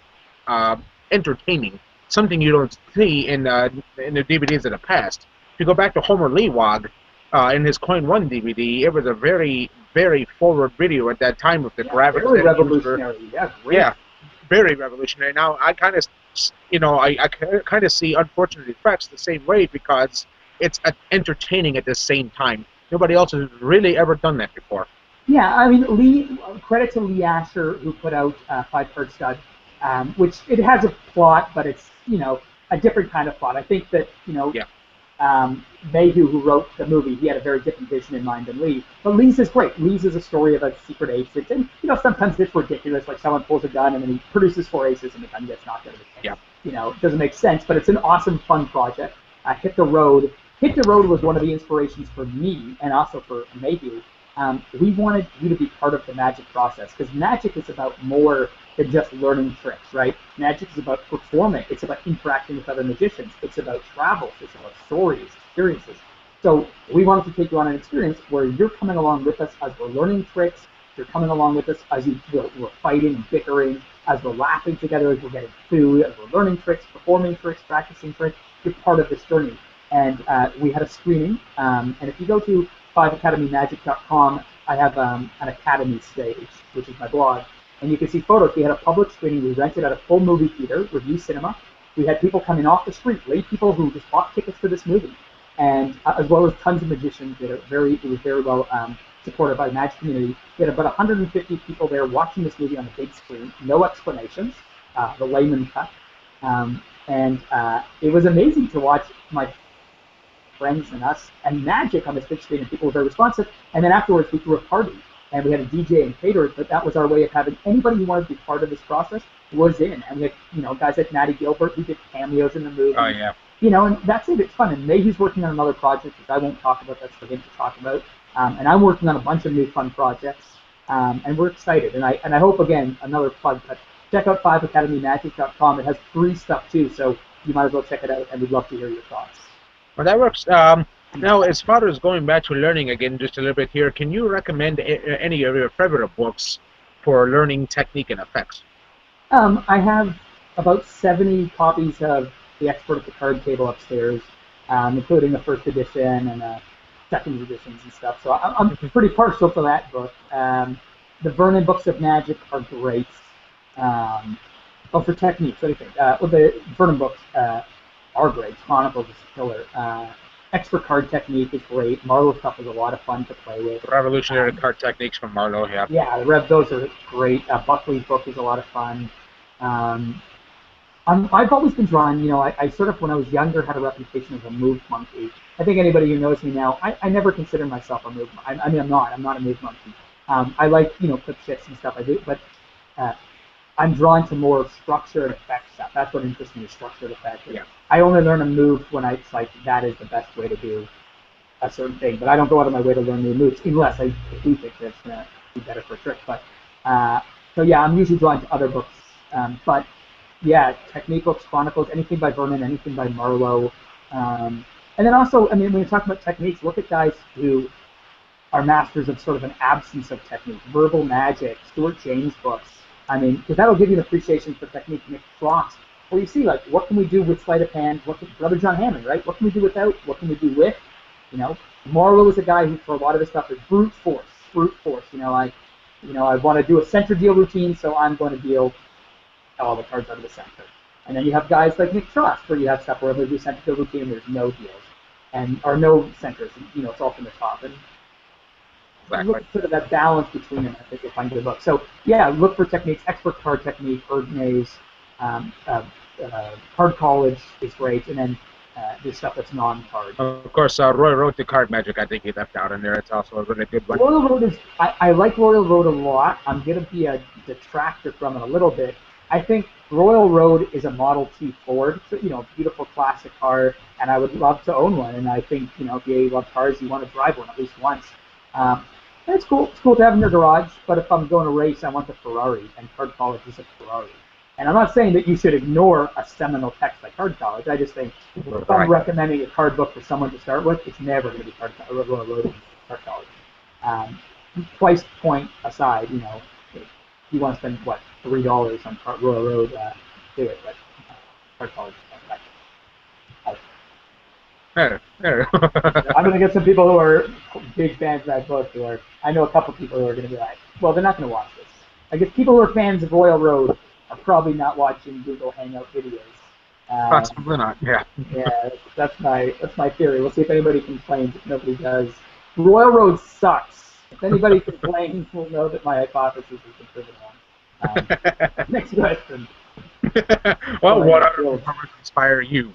entertaining, something you don't see in the DVDs of the past. If you go back to Homer Leewog, in his Coin 1 DVD, it was a very, very forward video at that time with the graphics. Very revolutionary. Yeah, great. Yeah, very revolutionary. Now, I kind of, I kind of see unfortunate effects the same way because it's entertaining at the same time. Nobody else has really ever done that before. Yeah, I mean, credit to Lee Asher, who put out Five Card Stud, which it has a plot, but it's, a different kind of plot. I think that, Mayhew, who wrote the movie, he had a very different vision in mind than Lee. But Lee's is great. Lee's is a story of a secret agent. And, sometimes it's ridiculous, like someone pulls a gun and then he produces 4 aces and the gun gets knocked out of his hand. Yeah. It doesn't make sense, but it's an awesome, fun project. Hit the Road. Hit the Road was one of the inspirations for me and also for Mayhew. We wanted you to be part of the magic process because magic is about more than just learning tricks, right? Magic is about performing. It's about interacting with other magicians. It's about travels. It's about stories, experiences. So we wanted to take you on an experience where you're coming along with us as we're learning tricks. You're coming along with us as we're fighting and bickering, as we're laughing together, as we're getting food, as we're learning tricks, performing tricks, practicing tricks. You're part of this journey. And we had a screening. And if you go to 5academymagic.com, I have an Academy stage, which is my blog. And you can see photos. We had a public screening. We rented at a full movie theater, Review Cinema. We had people coming off the street, lay people who just bought tickets for this movie, and as well as tons of magicians. It was very well supported by the Magic community. We had about 150 people there watching this movie on the big screen, no explanations, the layman cut. And it was amazing to watch my friends and us and Magic on this big screen, and people were very responsive. And then afterwards, we threw a party, and we had a DJ and caterers, but that was our way of having anybody who wanted to be part of this process was in. And we had, guys like Maddie Gilbert who did cameos in the movie. Oh, yeah. And that's it. It's fun. And Mayhew's working on another project, which I won't talk about. That's for him to talk about. And I'm working on a bunch of new fun projects, and we're excited. And I hope, again, another plug, but check out 5academymagic.com. It has free stuff, too, so you might as well check it out, and we'd love to hear your thoughts. Well, that works. Now, as far as going back to learning again just a little bit here, can you recommend any of your favorite books for learning technique and effects? I have about 70 copies of The Expert at the Card Table upstairs, including the first edition and second editions and stuff. So I'm pretty partial to that book. The Vernon books of magic are great. For techniques, what do you think? The Vernon books are great. Chronicles is killer. Expert card technique is great. Marlowe stuff is a lot of fun to play with. Revolutionary card techniques from Marlowe, yeah. Yeah, those are great. Buckley's book is a lot of fun. I've always been drawn, I sort of, when I was younger, had a reputation as a move monkey. I think anybody who knows me now, I never consider myself a move monkey. I mean, I'm not a move monkey. I like, clip shits and stuff I do, but I'm drawn to more structured effect stuff. That's what interests me, structured effect. Yeah. I only learn a move when it's like, that is the best way to do a certain thing, but I don't go out of my way to learn new moves, unless I do think that's going to be better for a trick. But, so yeah, I'm usually drawn to other books. But yeah, technique books, chronicles, anything by Vernon, anything by Marlowe. And then also, I mean, when you're talking about techniques, look at guys who are masters of sort of an absence of technique. Verbal Magic, Stuart James books. I mean, because that'll give you an appreciation for technique. Nick Frost, where you see, like, what can we do with sleight of hand? Brother John Hammond, right? What can we do without? What can we do with? Marlowe is a guy who, for a lot of his stuff, is brute force. I want to do a center deal routine, so I'm going to deal all the cards out of the center. And then you have guys like Nick Frost, where you have stuff where they do center deal routine and there's no deals, or no centers. It's all from the top. And look at sort of that balance between them, I think you'll find a good book. So yeah, look for techniques, expert card technique, Erdnay's, Card College is great, and then there's stuff that's non-card. Of course, Roy wrote the card magic. I think he left out in there. It's also a really good one. Royal Road is, I like Royal Road a lot. I'm going to be a detractor from it a little bit. I think Royal Road is a Model T Ford, so, beautiful classic car, and I would love to own one. And I think, if you love cars, you want to drive one at least once. It's cool. It's cool to have in your garage, but if I'm going to race, I want the Ferrari, and Card College is a Ferrari. And I'm not saying that you should ignore a seminal text like Card College. I just think if I'm recommending a card book for someone to start with, it's never going to be Card College. Price point aside, if you want to spend, $3 on Royal Road, do it, but Card College is There. I'm going to get some people who are big fans of that book, I know a couple people who are going to be like, well, they're not going to watch this. I guess people who are fans of Royal Road are probably not watching Google Hangout videos. Possibly not, yeah. Yeah, that's my theory. We'll see if anybody complains. If nobody does. Royal Road sucks. If anybody complains, we'll know that my hypothesis has been proven wrong. Next question. Well, what other performers inspire you?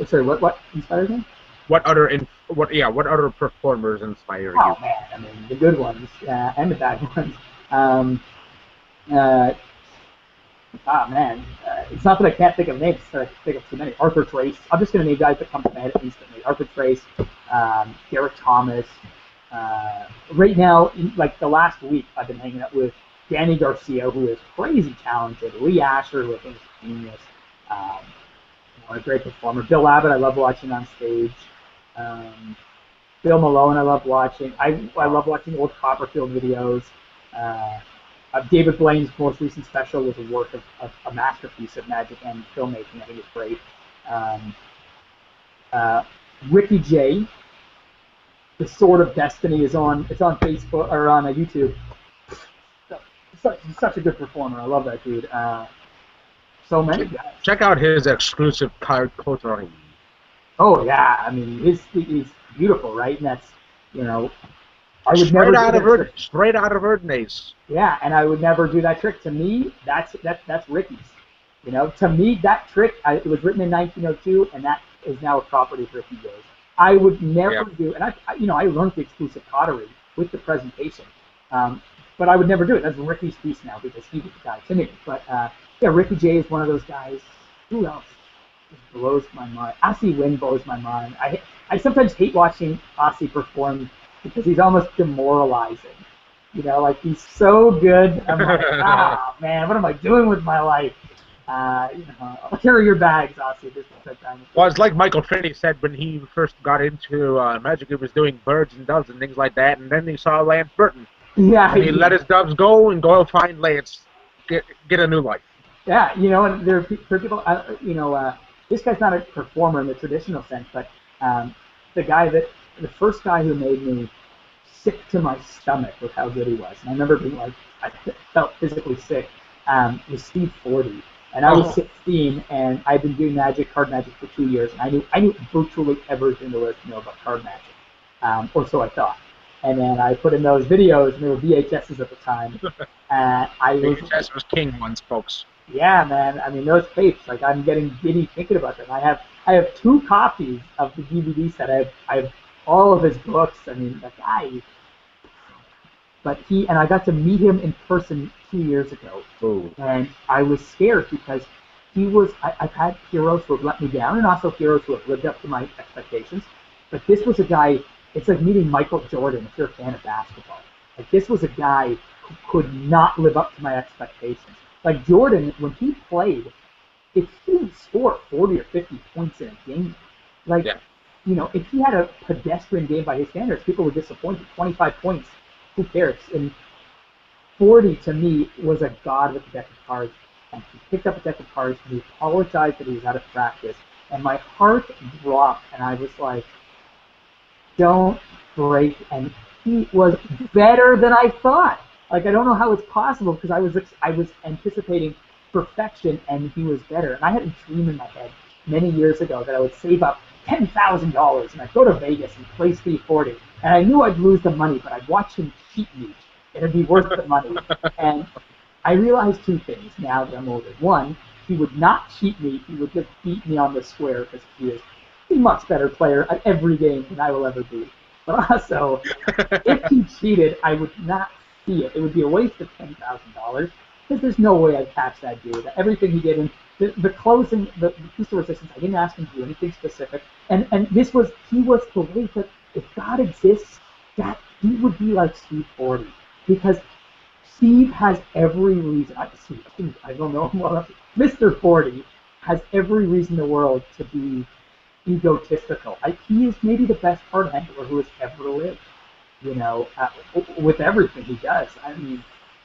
Sorry, what inspires me? What other performers inspire you? Oh man, I mean the good ones and the bad ones. It's not that I can't think of names. I can think of too many. Arthur Trace. I'm just going to name guys that come to my head instantly. Arthur Trace, Derek Thomas. Right now, like the last week, I've been hanging out with Danny Garcia, who is crazy talented. Lee Asher, who I think is a genius. A great performer. Bill Abbott, I love watching on stage. Bill Malone, I love watching. I love watching old Copperfield videos. David Blaine's most recent special was a work of a masterpiece of magic and filmmaking. I think it's great. Ricky Jay, The Sword of Destiny is on. It's on Facebook or on YouTube. Such a good performer. I love that dude. So many guys. Check out his exclusive card coterie. Oh yeah, I mean he's beautiful, right? And that's I would never do that trick. Straight out of Erdnase. Yeah, and I would never do that trick. To me, that's Ricky's. You know, to me, that trick, it was written in 1902, and that is now a property of Ricky Jay's. I would never do, and I learned the exclusive pottery with the presentation, but I would never do it. That's Ricky's piece now because he was the guy to me. But yeah, Ricky Jay is one of those guys. Who else? Just blows my mind. Aussie Wynn blows my mind. I sometimes hate watching Aussie perform because he's almost demoralizing. You know, like he's so good. I'm like, man, what am I doing with my life? I'll carry your bags, Aussie. This is that time. Well, it's like Michael Finney said when he first got into magic. He was doing birds and doves and things like that, and then he saw Lance Burton. Yeah, and he let his doves go and go find Lance, get a new life. Yeah, you know, and there are people. This guy's not a performer in the traditional sense, but the first guy who made me sick to my stomach with how good he was, and I remember being like, I felt physically sick, was Steve Forty. And I was 16, and I'd been doing card magic for 2 years, and I knew virtually everything there was to know about card magic, or so I thought. And then I put in those videos, and they were VHSs at the time. VHS was king once, folks. Yeah, man. I mean, those tapes, like I'm getting giddy thinking about them. I have 2 copies of the DVD set. I have all of his books. I mean, the guy. But I got to meet him in person 2 years ago. Ooh. And I was scared because I've had heroes who have let me down and also heroes who have lived up to my expectations. But this was a guy, it's like meeting Michael Jordan if you're a fan of basketball. Like this was a guy who could not live up to my expectations. Like Jordan, when he played, if he didn't score 40 or 50 points in a game, you know, if he had a pedestrian game by his standards, people were disappointed. 25 points. Who cares? And 40 to me was a god with a deck of cards. And he picked up a deck of cards and he apologized that he was out of practice. And my heart dropped and I was like, don't break. And he was better than I thought. Like I don't know how it's possible because I was anticipating perfection and he was better. And I had a dream in my head many years ago that I would save up $10,000 and I'd go to Vegas and play Steve 40. And I knew I'd lose the money, but I'd watch him cheat me. It'd be worth the money. And I realized 2 things now that I'm older. One, he would not cheat me. He would just beat me on the square because he is a much better player at every game than I will ever be. But also, if he cheated, I would not see it. It would be a waste of $10,000 because there's no way I'd catch that dude. Everything he did, and the closing, the piece of resistance, I didn't ask him to do anything specific. And he was the way that if God exists, that he would be like Steve 40 because Steve has every reason. I don't know him well enough. Mr. 40 has every reason in the world to be egotistical. He is maybe the best card handler who has ever lived. You know, with everything he does. I mean,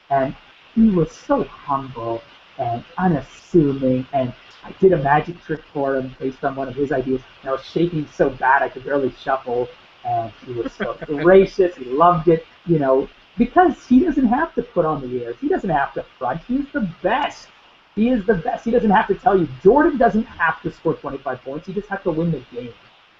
and he was so humble and unassuming. And I did a magic trick for him based on one of his ideas. And I was shaking so bad I could barely shuffle. And he was so gracious. He loved it, you know, because he doesn't have to put on the airs. He doesn't have to front. He's the best. He is the best. He doesn't have to tell you. Jordan doesn't have to score 25 points. He just has to win the game,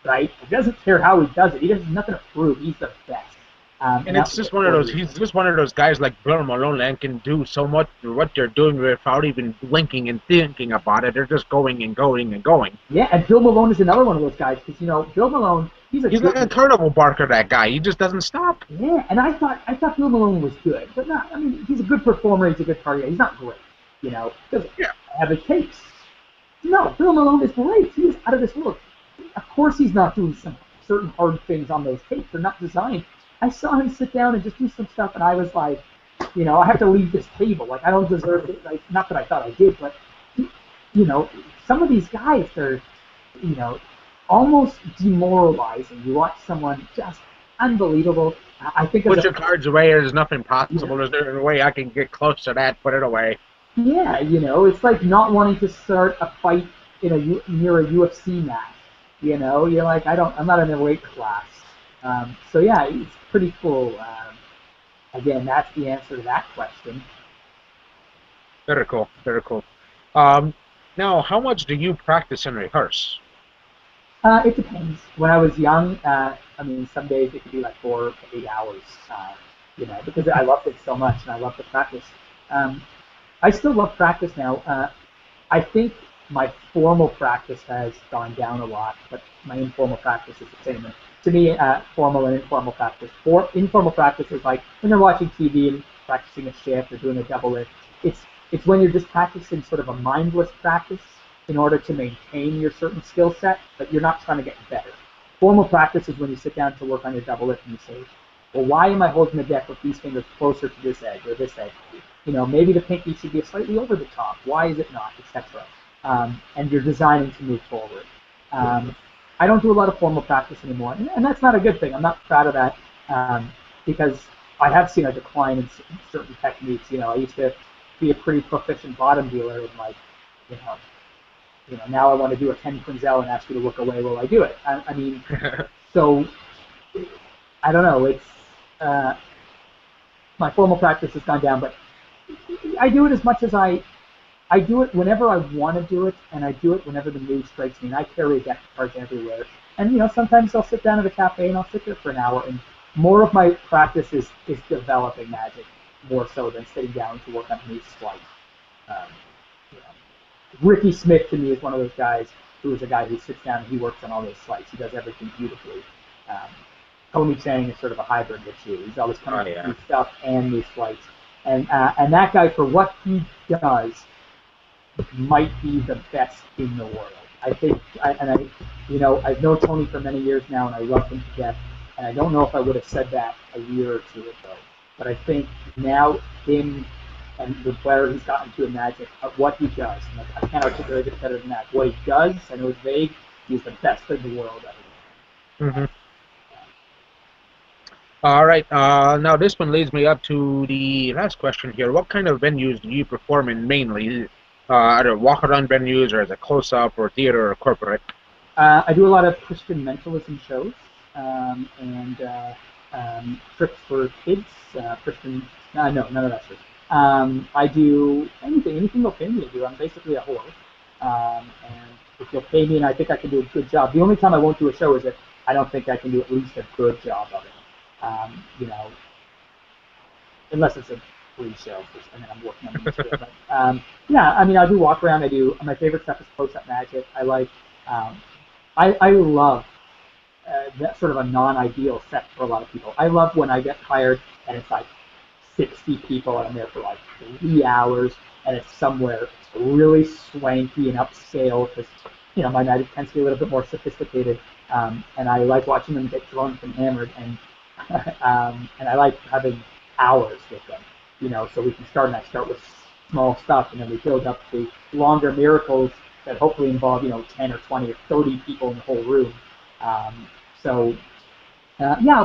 right? He doesn't care how he does it. He has nothing to prove. He's the best. And it's just one of those. He's just one of those guys like Bill Malone and can do so much for what they're doing without even blinking and thinking about it. They're just going and going and going. Yeah, and Bill Malone is another one of those guys because you know Bill Malone. He's like a carnival barker. That guy. He just doesn't stop. Yeah, and I thought Bill Malone was good, but not. I mean, he's a good performer. He's a good party. He's not great. You know, doesn't have a case. No, Bill Malone is great. He is out of this world. Of course, he's not doing some certain hard things on those tapes. They're not designed. I saw him sit down and just do some stuff, and I was like, you know, I have to leave this table. Like, I don't deserve it. Like, not that I thought I did, but, you know, some of these guys are, you know, almost demoralizing. You watch someone just unbelievable. I think put your cards away. There's nothing possible. Yeah. There's no way I can get close to that. Put it away. Yeah, you know, it's like not wanting to start a fight near a UFC match. You know, you're like, I'm not in a weight class. So yeah, it's pretty cool. Again, that's the answer to that question. Very cool. Very cool. Now, how much do you practice and rehearse? It depends. When I was young, I mean, some days it could be like 4 to 8 hours, because I loved it so much and I loved the practice. Um, I still love practice now. I think my formal practice has gone down a lot, but my informal practice is the same. And to me, formal and informal practice. For informal practice is like when you're watching TV and practicing a shift or doing a double lift. It's when you're just practicing sort of a mindless practice in order to maintain your certain skill set, but you're not trying to get better. Formal practice is when you sit down to work on your double lift and you say, well, why am I holding the deck with these fingers closer to this edge or this edge? Maybe the pinky should be slightly over the top. Why is it not, etc. And you're designing to move forward. I don't do a lot of formal practice anymore, and that's not a good thing. I'm not proud of that because I have seen a decline in certain techniques. I used to be a pretty proficient bottom dealer, and you know, now I want to do a 10 quinzel and ask you to look away while I do it. I mean, so I don't know. It's my formal practice has gone down, but I do it as much as I do it whenever I want to do it, and I do it whenever the mood strikes me. And I carry a deck of cards everywhere. And sometimes I'll sit down at a cafe and I'll sit there for an hour. And more of my practice is developing magic, more so than sitting down to work on a new sleight. Um, Ricky Smith to me is one of those guys who is a guy who sits down and he works on all those sleights. He does everything beautifully. Tony Chang is sort of a hybrid with you. He's always coming up with new stuff and new sleights. And that guy, for what he does, might be the best in the world. I think, I've known Tony for many years now, and I love him to death. And I don't know if I would have said that a year or two ago, but I think now him and the better he's gotten to in Magic, what he does, and I can't articulate it better than that. What he does, I know it's vague, he's the best in the world at it. Mm-hmm. All right. Now this one leads me up to the last question here. What kind of venues do you perform in mainly? Either walk-around venues, or as a close-up, or theater, or corporate? I do a lot of Christian mentalism shows and trips for kids. Christian, no, none of that shit. I do anything they'll pay me to do. I'm basically a whore. And if they'll pay me and I think I can do a good job, the only time I won't do a show is if I don't think I can do at least a good job of it. Unless it's a free show, and then I'm working on the material. But, I do walk around. My favorite stuff is close-up magic. I like, I love that sort of a non-ideal set for a lot of people. I love when I get hired and it's like 60 people and I'm there for like 3 hours and it's somewhere really swanky and upscale because, my magic tends to be a little bit more sophisticated. And I like watching them get drunk and hammered and I like having hours with them, so we can start with small stuff and then we build up the longer miracles that hopefully involve, 10 or 20 or 30 people in the whole room. I'll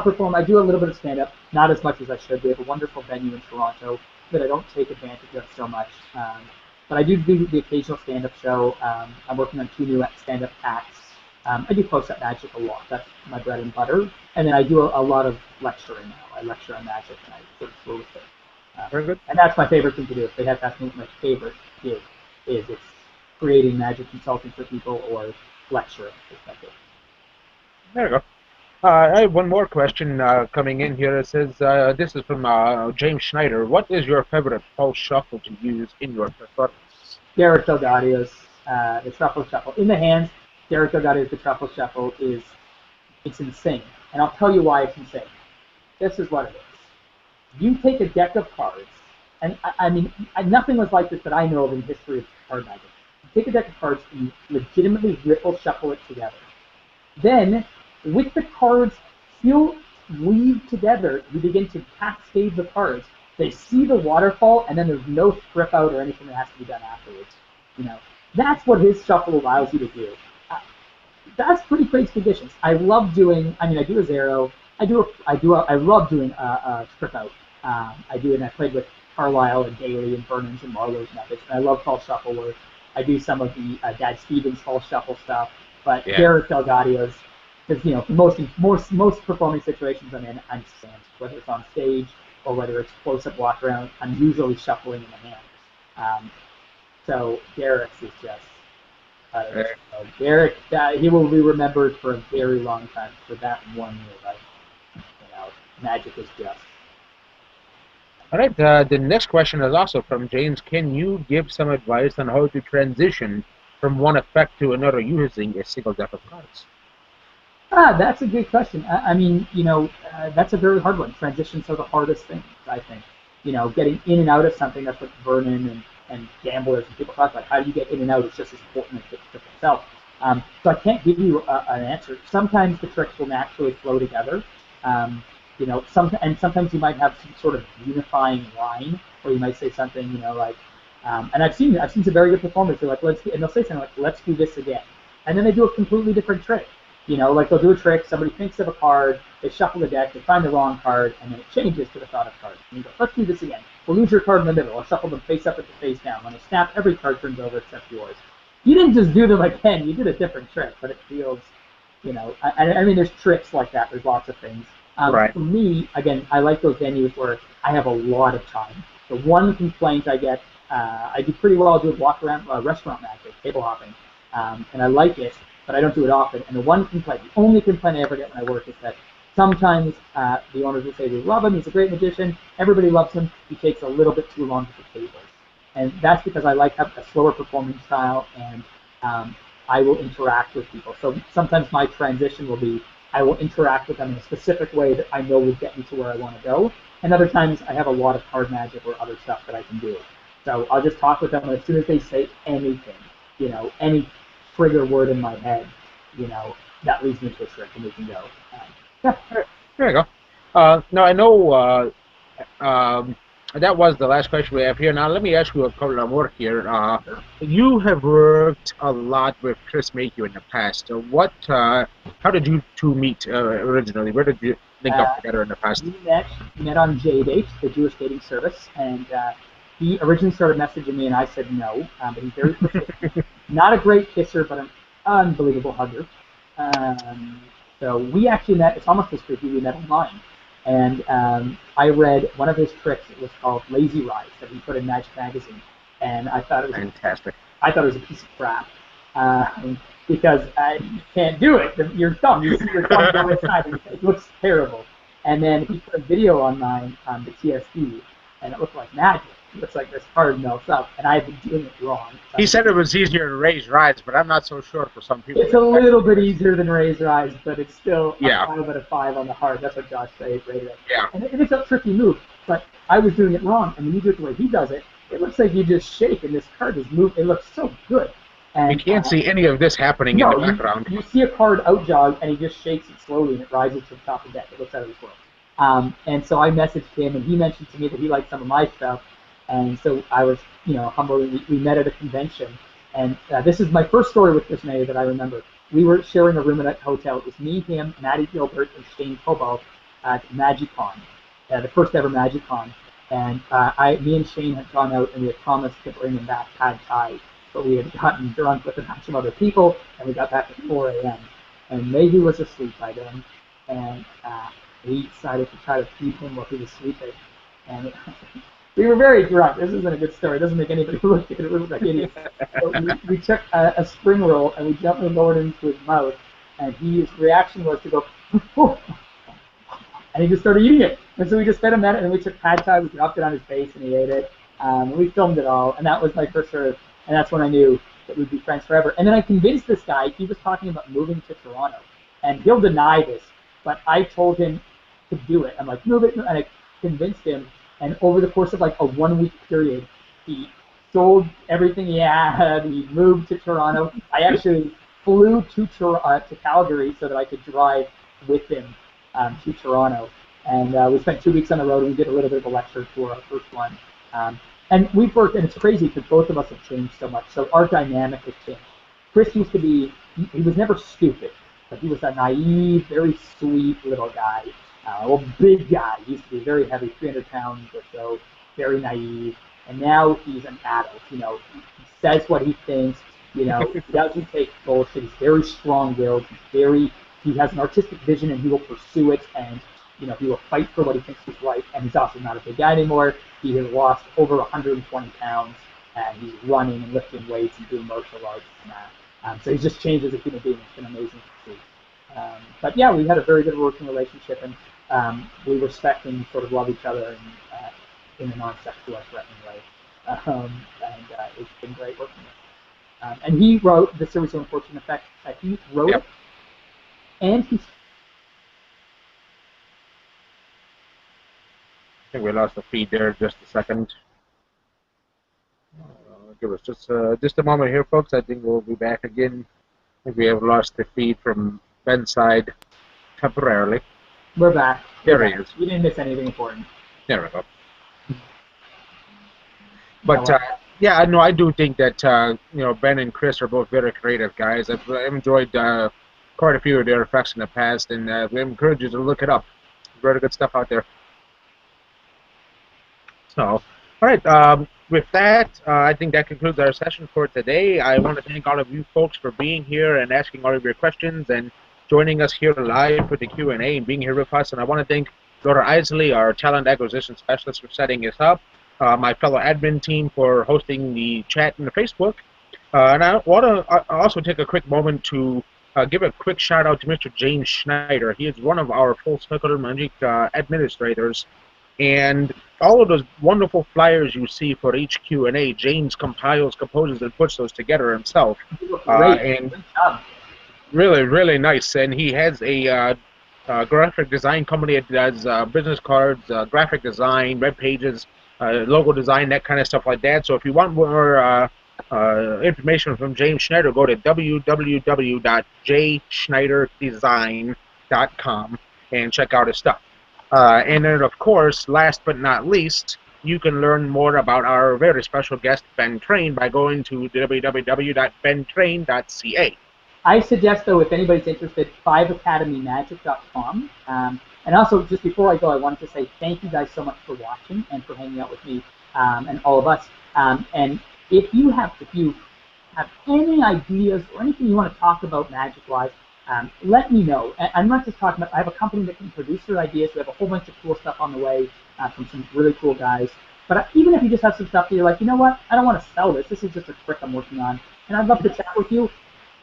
perform. I do a little bit of stand-up, not as much as I should. We have a wonderful venue in Toronto that I don't take advantage of so much. But I do the occasional stand-up show. I'm working on 2 new stand-up acts. I do close-up magic a lot. That's my bread and butter. And then I do a lot of lecturing now. I lecture on magic and I sort of flow with it. Very good. And that's my favorite thing to do. If they have to ask me what my favorite gig is, it's creating magic consulting for people or lecturing. There you go. I have one more question coming in here. It says, this is from James Schneider. What is your favorite pulse shuffle to use in your performance? Derek Delgadio's the Truffle Shuffle. In the hands, Derek Delgadio's the Truffle Shuffle it's insane. And I'll tell you why it's insane. This is what it is. You take a deck of cards, and nothing was like this that I know of in the history of card magic. You take a deck of cards and you legitimately ripple shuffle it together. Then, with the cards still weaved together, you begin to cascade the cards. They see the waterfall, and then there's no strip out or anything that has to be done afterwards. That's what his shuffle allows you to do. That's pretty crazy conditions. I love doing. I do a zero. I love doing a strip out. I do, and I played with Carlisle and Daly and Vernon's and Marlowe's methods. And I love false shuffle work. I do some of the Dad Stevens false shuffle stuff. But Derek Delgadio's, because most performing situations I'm in, I'm stand, whether it's on stage or whether it's close-up walk around, I'm usually shuffling in the hands. So Derek's is just, Uh, Derek, he will be remembered for a very long time for that 1 year. Right? Magic is just. all right. The next question is also from James. Can you give some advice on how to transition from one effect to another using a single deck of cards? That's a good question. I mean, that's a very hard one. Transitions are the hardest thing, I think. Getting in and out of something, that's what Vernon and gamblers and people talk about. How do you get in and out is just as important as the trick itself. So I can't give you an answer. Sometimes the tricks will naturally flow together. Sometimes you might have some sort of unifying line, where you might say something, and I've seen some very good performers. They're like, and they'll say something like, let's do this again, and then they do a completely different trick. Like they'll do a trick, somebody thinks of a card, they shuffle the deck, they find the wrong card, and then it changes to the thought of cards. And you go, let's do this again. We'll lose your card in the middle. I'll shuffle them face up and face down. When I snap, every card turns over except yours. You didn't just do them again, you did a different trick, but it feels, I mean, there's tricks like that. There's lots of things. Right. For me, again, I like those venues where I have a lot of time. The one complaint I get, I do pretty well doing walk around restaurant magic, table hopping, and I like it, but I don't do it often. And the only complaint I ever get when I work is that sometimes the owners will say, we love him, he's a great magician, everybody loves him, he takes a little bit too long to the tables. And that's because I like a slower performing style, and I will interact with people. So sometimes my transition will be, I will interact with them in a specific way that I know will get me to where I want to go. And other times I have a lot of card magic or other stuff that I can do. So I'll just talk with them, and as soon as they say anything, any trigger word in my head, that leads me to a trick, and we can go. Yeah, there you go. Now I know that was the last question we have here. Now let me ask you a couple of more here. You have worked a lot with Chris Mayhew in the past. How did you two meet originally? Where did you link up together in the past? We met on JDate, the Jewish dating service, and he originally started messaging me, and I said no, but he's very persistent. Not a great kisser, but an unbelievable hugger. So we actually met, it's almost as creepy, we met online. And I read one of his tricks. It was called Lazy Rise that he put in Magic Magazine, and I thought it was fantastic. I thought it was a piece of crap because you can't do it. Your thumb, you see your thumb go inside, and it looks terrible. And then he put a video online on the TSD, and it looked like magic. It looks like this card melts up, and I had been doing it wrong. He said it was easier to raise rise, but I'm not so sure for some people. It's a little bit easier than raise rise, but it's still a 5 out of 5 on the hard. That's what Josh rated it. Yeah. And it's a tricky move, but I was doing it wrong, and when you do it the way he does it, it looks like you just shake, and this card is moved. It looks so good. And, you can't see any of this happening in the background. You see a card out jog, and he just shakes it slowly, and it rises to the top of the deck. It looks out of this world. And so I messaged him, and he mentioned to me that he liked some of my stuff. And so I was, humble. We met at a convention, and this is my first story with Chris May that I remember. We were sharing a room at a hotel. It was me, him, Maddie Gilbert, and Shane Cobalt at MagicCon, the first ever MagicCon. And me and Shane had gone out, and we had promised to bring him back pad thai, but we had gotten drunk with a bunch of other people, and we got back at 4 a.m. And Mayhew was asleep by then, and we decided to try to feed him while he was sleeping. And we were very drunk. This isn't a good story. It doesn't make anybody look good. It looked like idiots. So we took a spring roll, and we gently lowered it into his mouth, and his reaction was to go, oh, and he just started eating it. And so we just fed him that, and then we took pad thai, we dropped it on his face, and he ate it. We filmed it all, and that was my first sort of, and that's when I knew that we'd be friends forever. And then I convinced this guy, he was talking about moving to Toronto, and he'll deny this, but I told him to do it. I'm like, move it, and I convinced him. And over the course of like a 1 week period, he sold everything he had. He moved to Toronto. I actually flew to Calgary so that I could drive with him to Toronto. And we spent 2 weeks on the road, and we did a little bit of a lecture tour, our first one. And we've worked, and it's crazy because both of us have changed so much. So our dynamic has changed. Chris used to be, he was never stupid, but he was a naive, very sweet little guy. Big guy. He used to be very heavy, 300 pounds or so, very naive. And now he's an adult. He says what he thinks. He doesn't take bullshit. He's very strong-willed. He has an artistic vision, and he will pursue it. And he will fight for what he thinks is right. And he's also not a big guy anymore. He has lost over 120 pounds, and he's running and lifting weights and doing martial arts and that. So he's just changed as a human being. It's been amazing to see. But yeah, we had a very good working relationship, and we respect and sort of love each other in a non-sexual or threatening way. It's been great working with him. And he wrote The Series of Unfortunate Effects. He wrote Yep. it, and he. I think we lost the feed there just a second. Give us just a moment here, folks. I think we'll be back again. I think we have lost the feed from Ben's side temporarily. We're back. There he is. We didn't miss anything important. There we go. But yeah, no, I do think that Ben and Chris are both very creative guys. I've enjoyed quite a few of their effects in the past, and we encourage you to look it up. Very good stuff out there. So, all right. With that, I think that concludes our session for today. I want to thank all of you folks for being here and asking all of your questions and joining us here live for the Q&A and being here with us. And I want to thank Laura Isley, our talent acquisition specialist, for setting us up, my fellow admin team for hosting the chat in the Facebook. And I want to also take a quick moment to give a quick shout out to Mr. James Schneider. He is one of our Full Circle Magic administrators. And all of those wonderful flyers you see for each Q&A, James compiles, composes, and puts those together himself. And great job. Really, really nice. And he has a graphic design company that does business cards, graphic design, web pages, logo design, that kind of stuff like that. So if you want more information from James Schneider, go to www.jschneiderdesign.com and check out his stuff. And then, of course, last but not least, you can learn more about our very special guest, Ben Train, by going to www.bentrain.ca. I suggest, though, if anybody's interested, 5academymagic.com. And also, just before I go, I wanted to say thank you guys so much for watching and for hanging out with me and all of us. And if you have any ideas or anything you want to talk about magic-wise, let me know. I'm not just talking about, I have a company that can produce your ideas. We have a whole bunch of cool stuff on the way from some really cool guys. But even if you just have some stuff that you're like, you know what, I don't want to sell this. This is just a trick I'm working on. And I'd love to chat with you.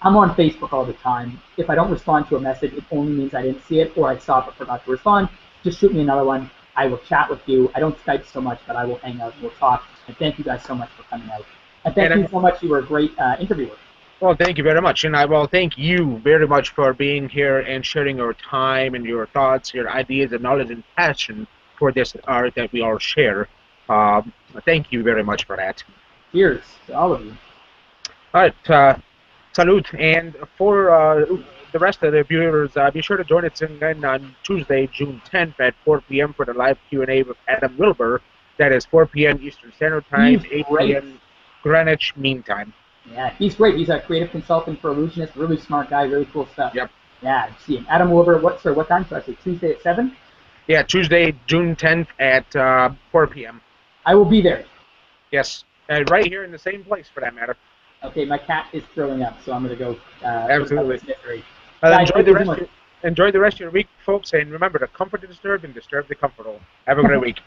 I'm on Facebook all the time. If I don't respond to a message, it only means I didn't see it or I saw it but forgot to respond. Just shoot me another one. I will chat with you. I don't Skype so much, but I will hang out and we'll talk. And thank you guys so much for coming out. And thank you so much. You were a great interviewer. Well, thank you very much. And I will thank you very much for being here and sharing your time and your thoughts, your ideas and knowledge and passion for this art that we all share. Thank you very much for that. Cheers to all of you. All right. Salute. And for the rest of the viewers, be sure to join us again on Tuesday, June 10th at 4 p.m. for the live Q&A with Adam Wilbur. That is 4 p.m. Eastern Standard Time, 8 p.m. Greenwich Mean Time. Yeah, he's great. He's a creative consultant for Illusionist, really smart guy, really cool stuff. Yep. Yeah, see him. Adam Wilbur, what time? So I say Tuesday at 7? Yeah, Tuesday, June 10th at 4 p.m. I will be there. Yes, right here in the same place for that matter. Okay, my cat is throwing up, so I'm going to go. Absolutely. Enjoy the rest of your week, folks, and remember to comfort the disturbed and disturb the comfortable. Have a great week.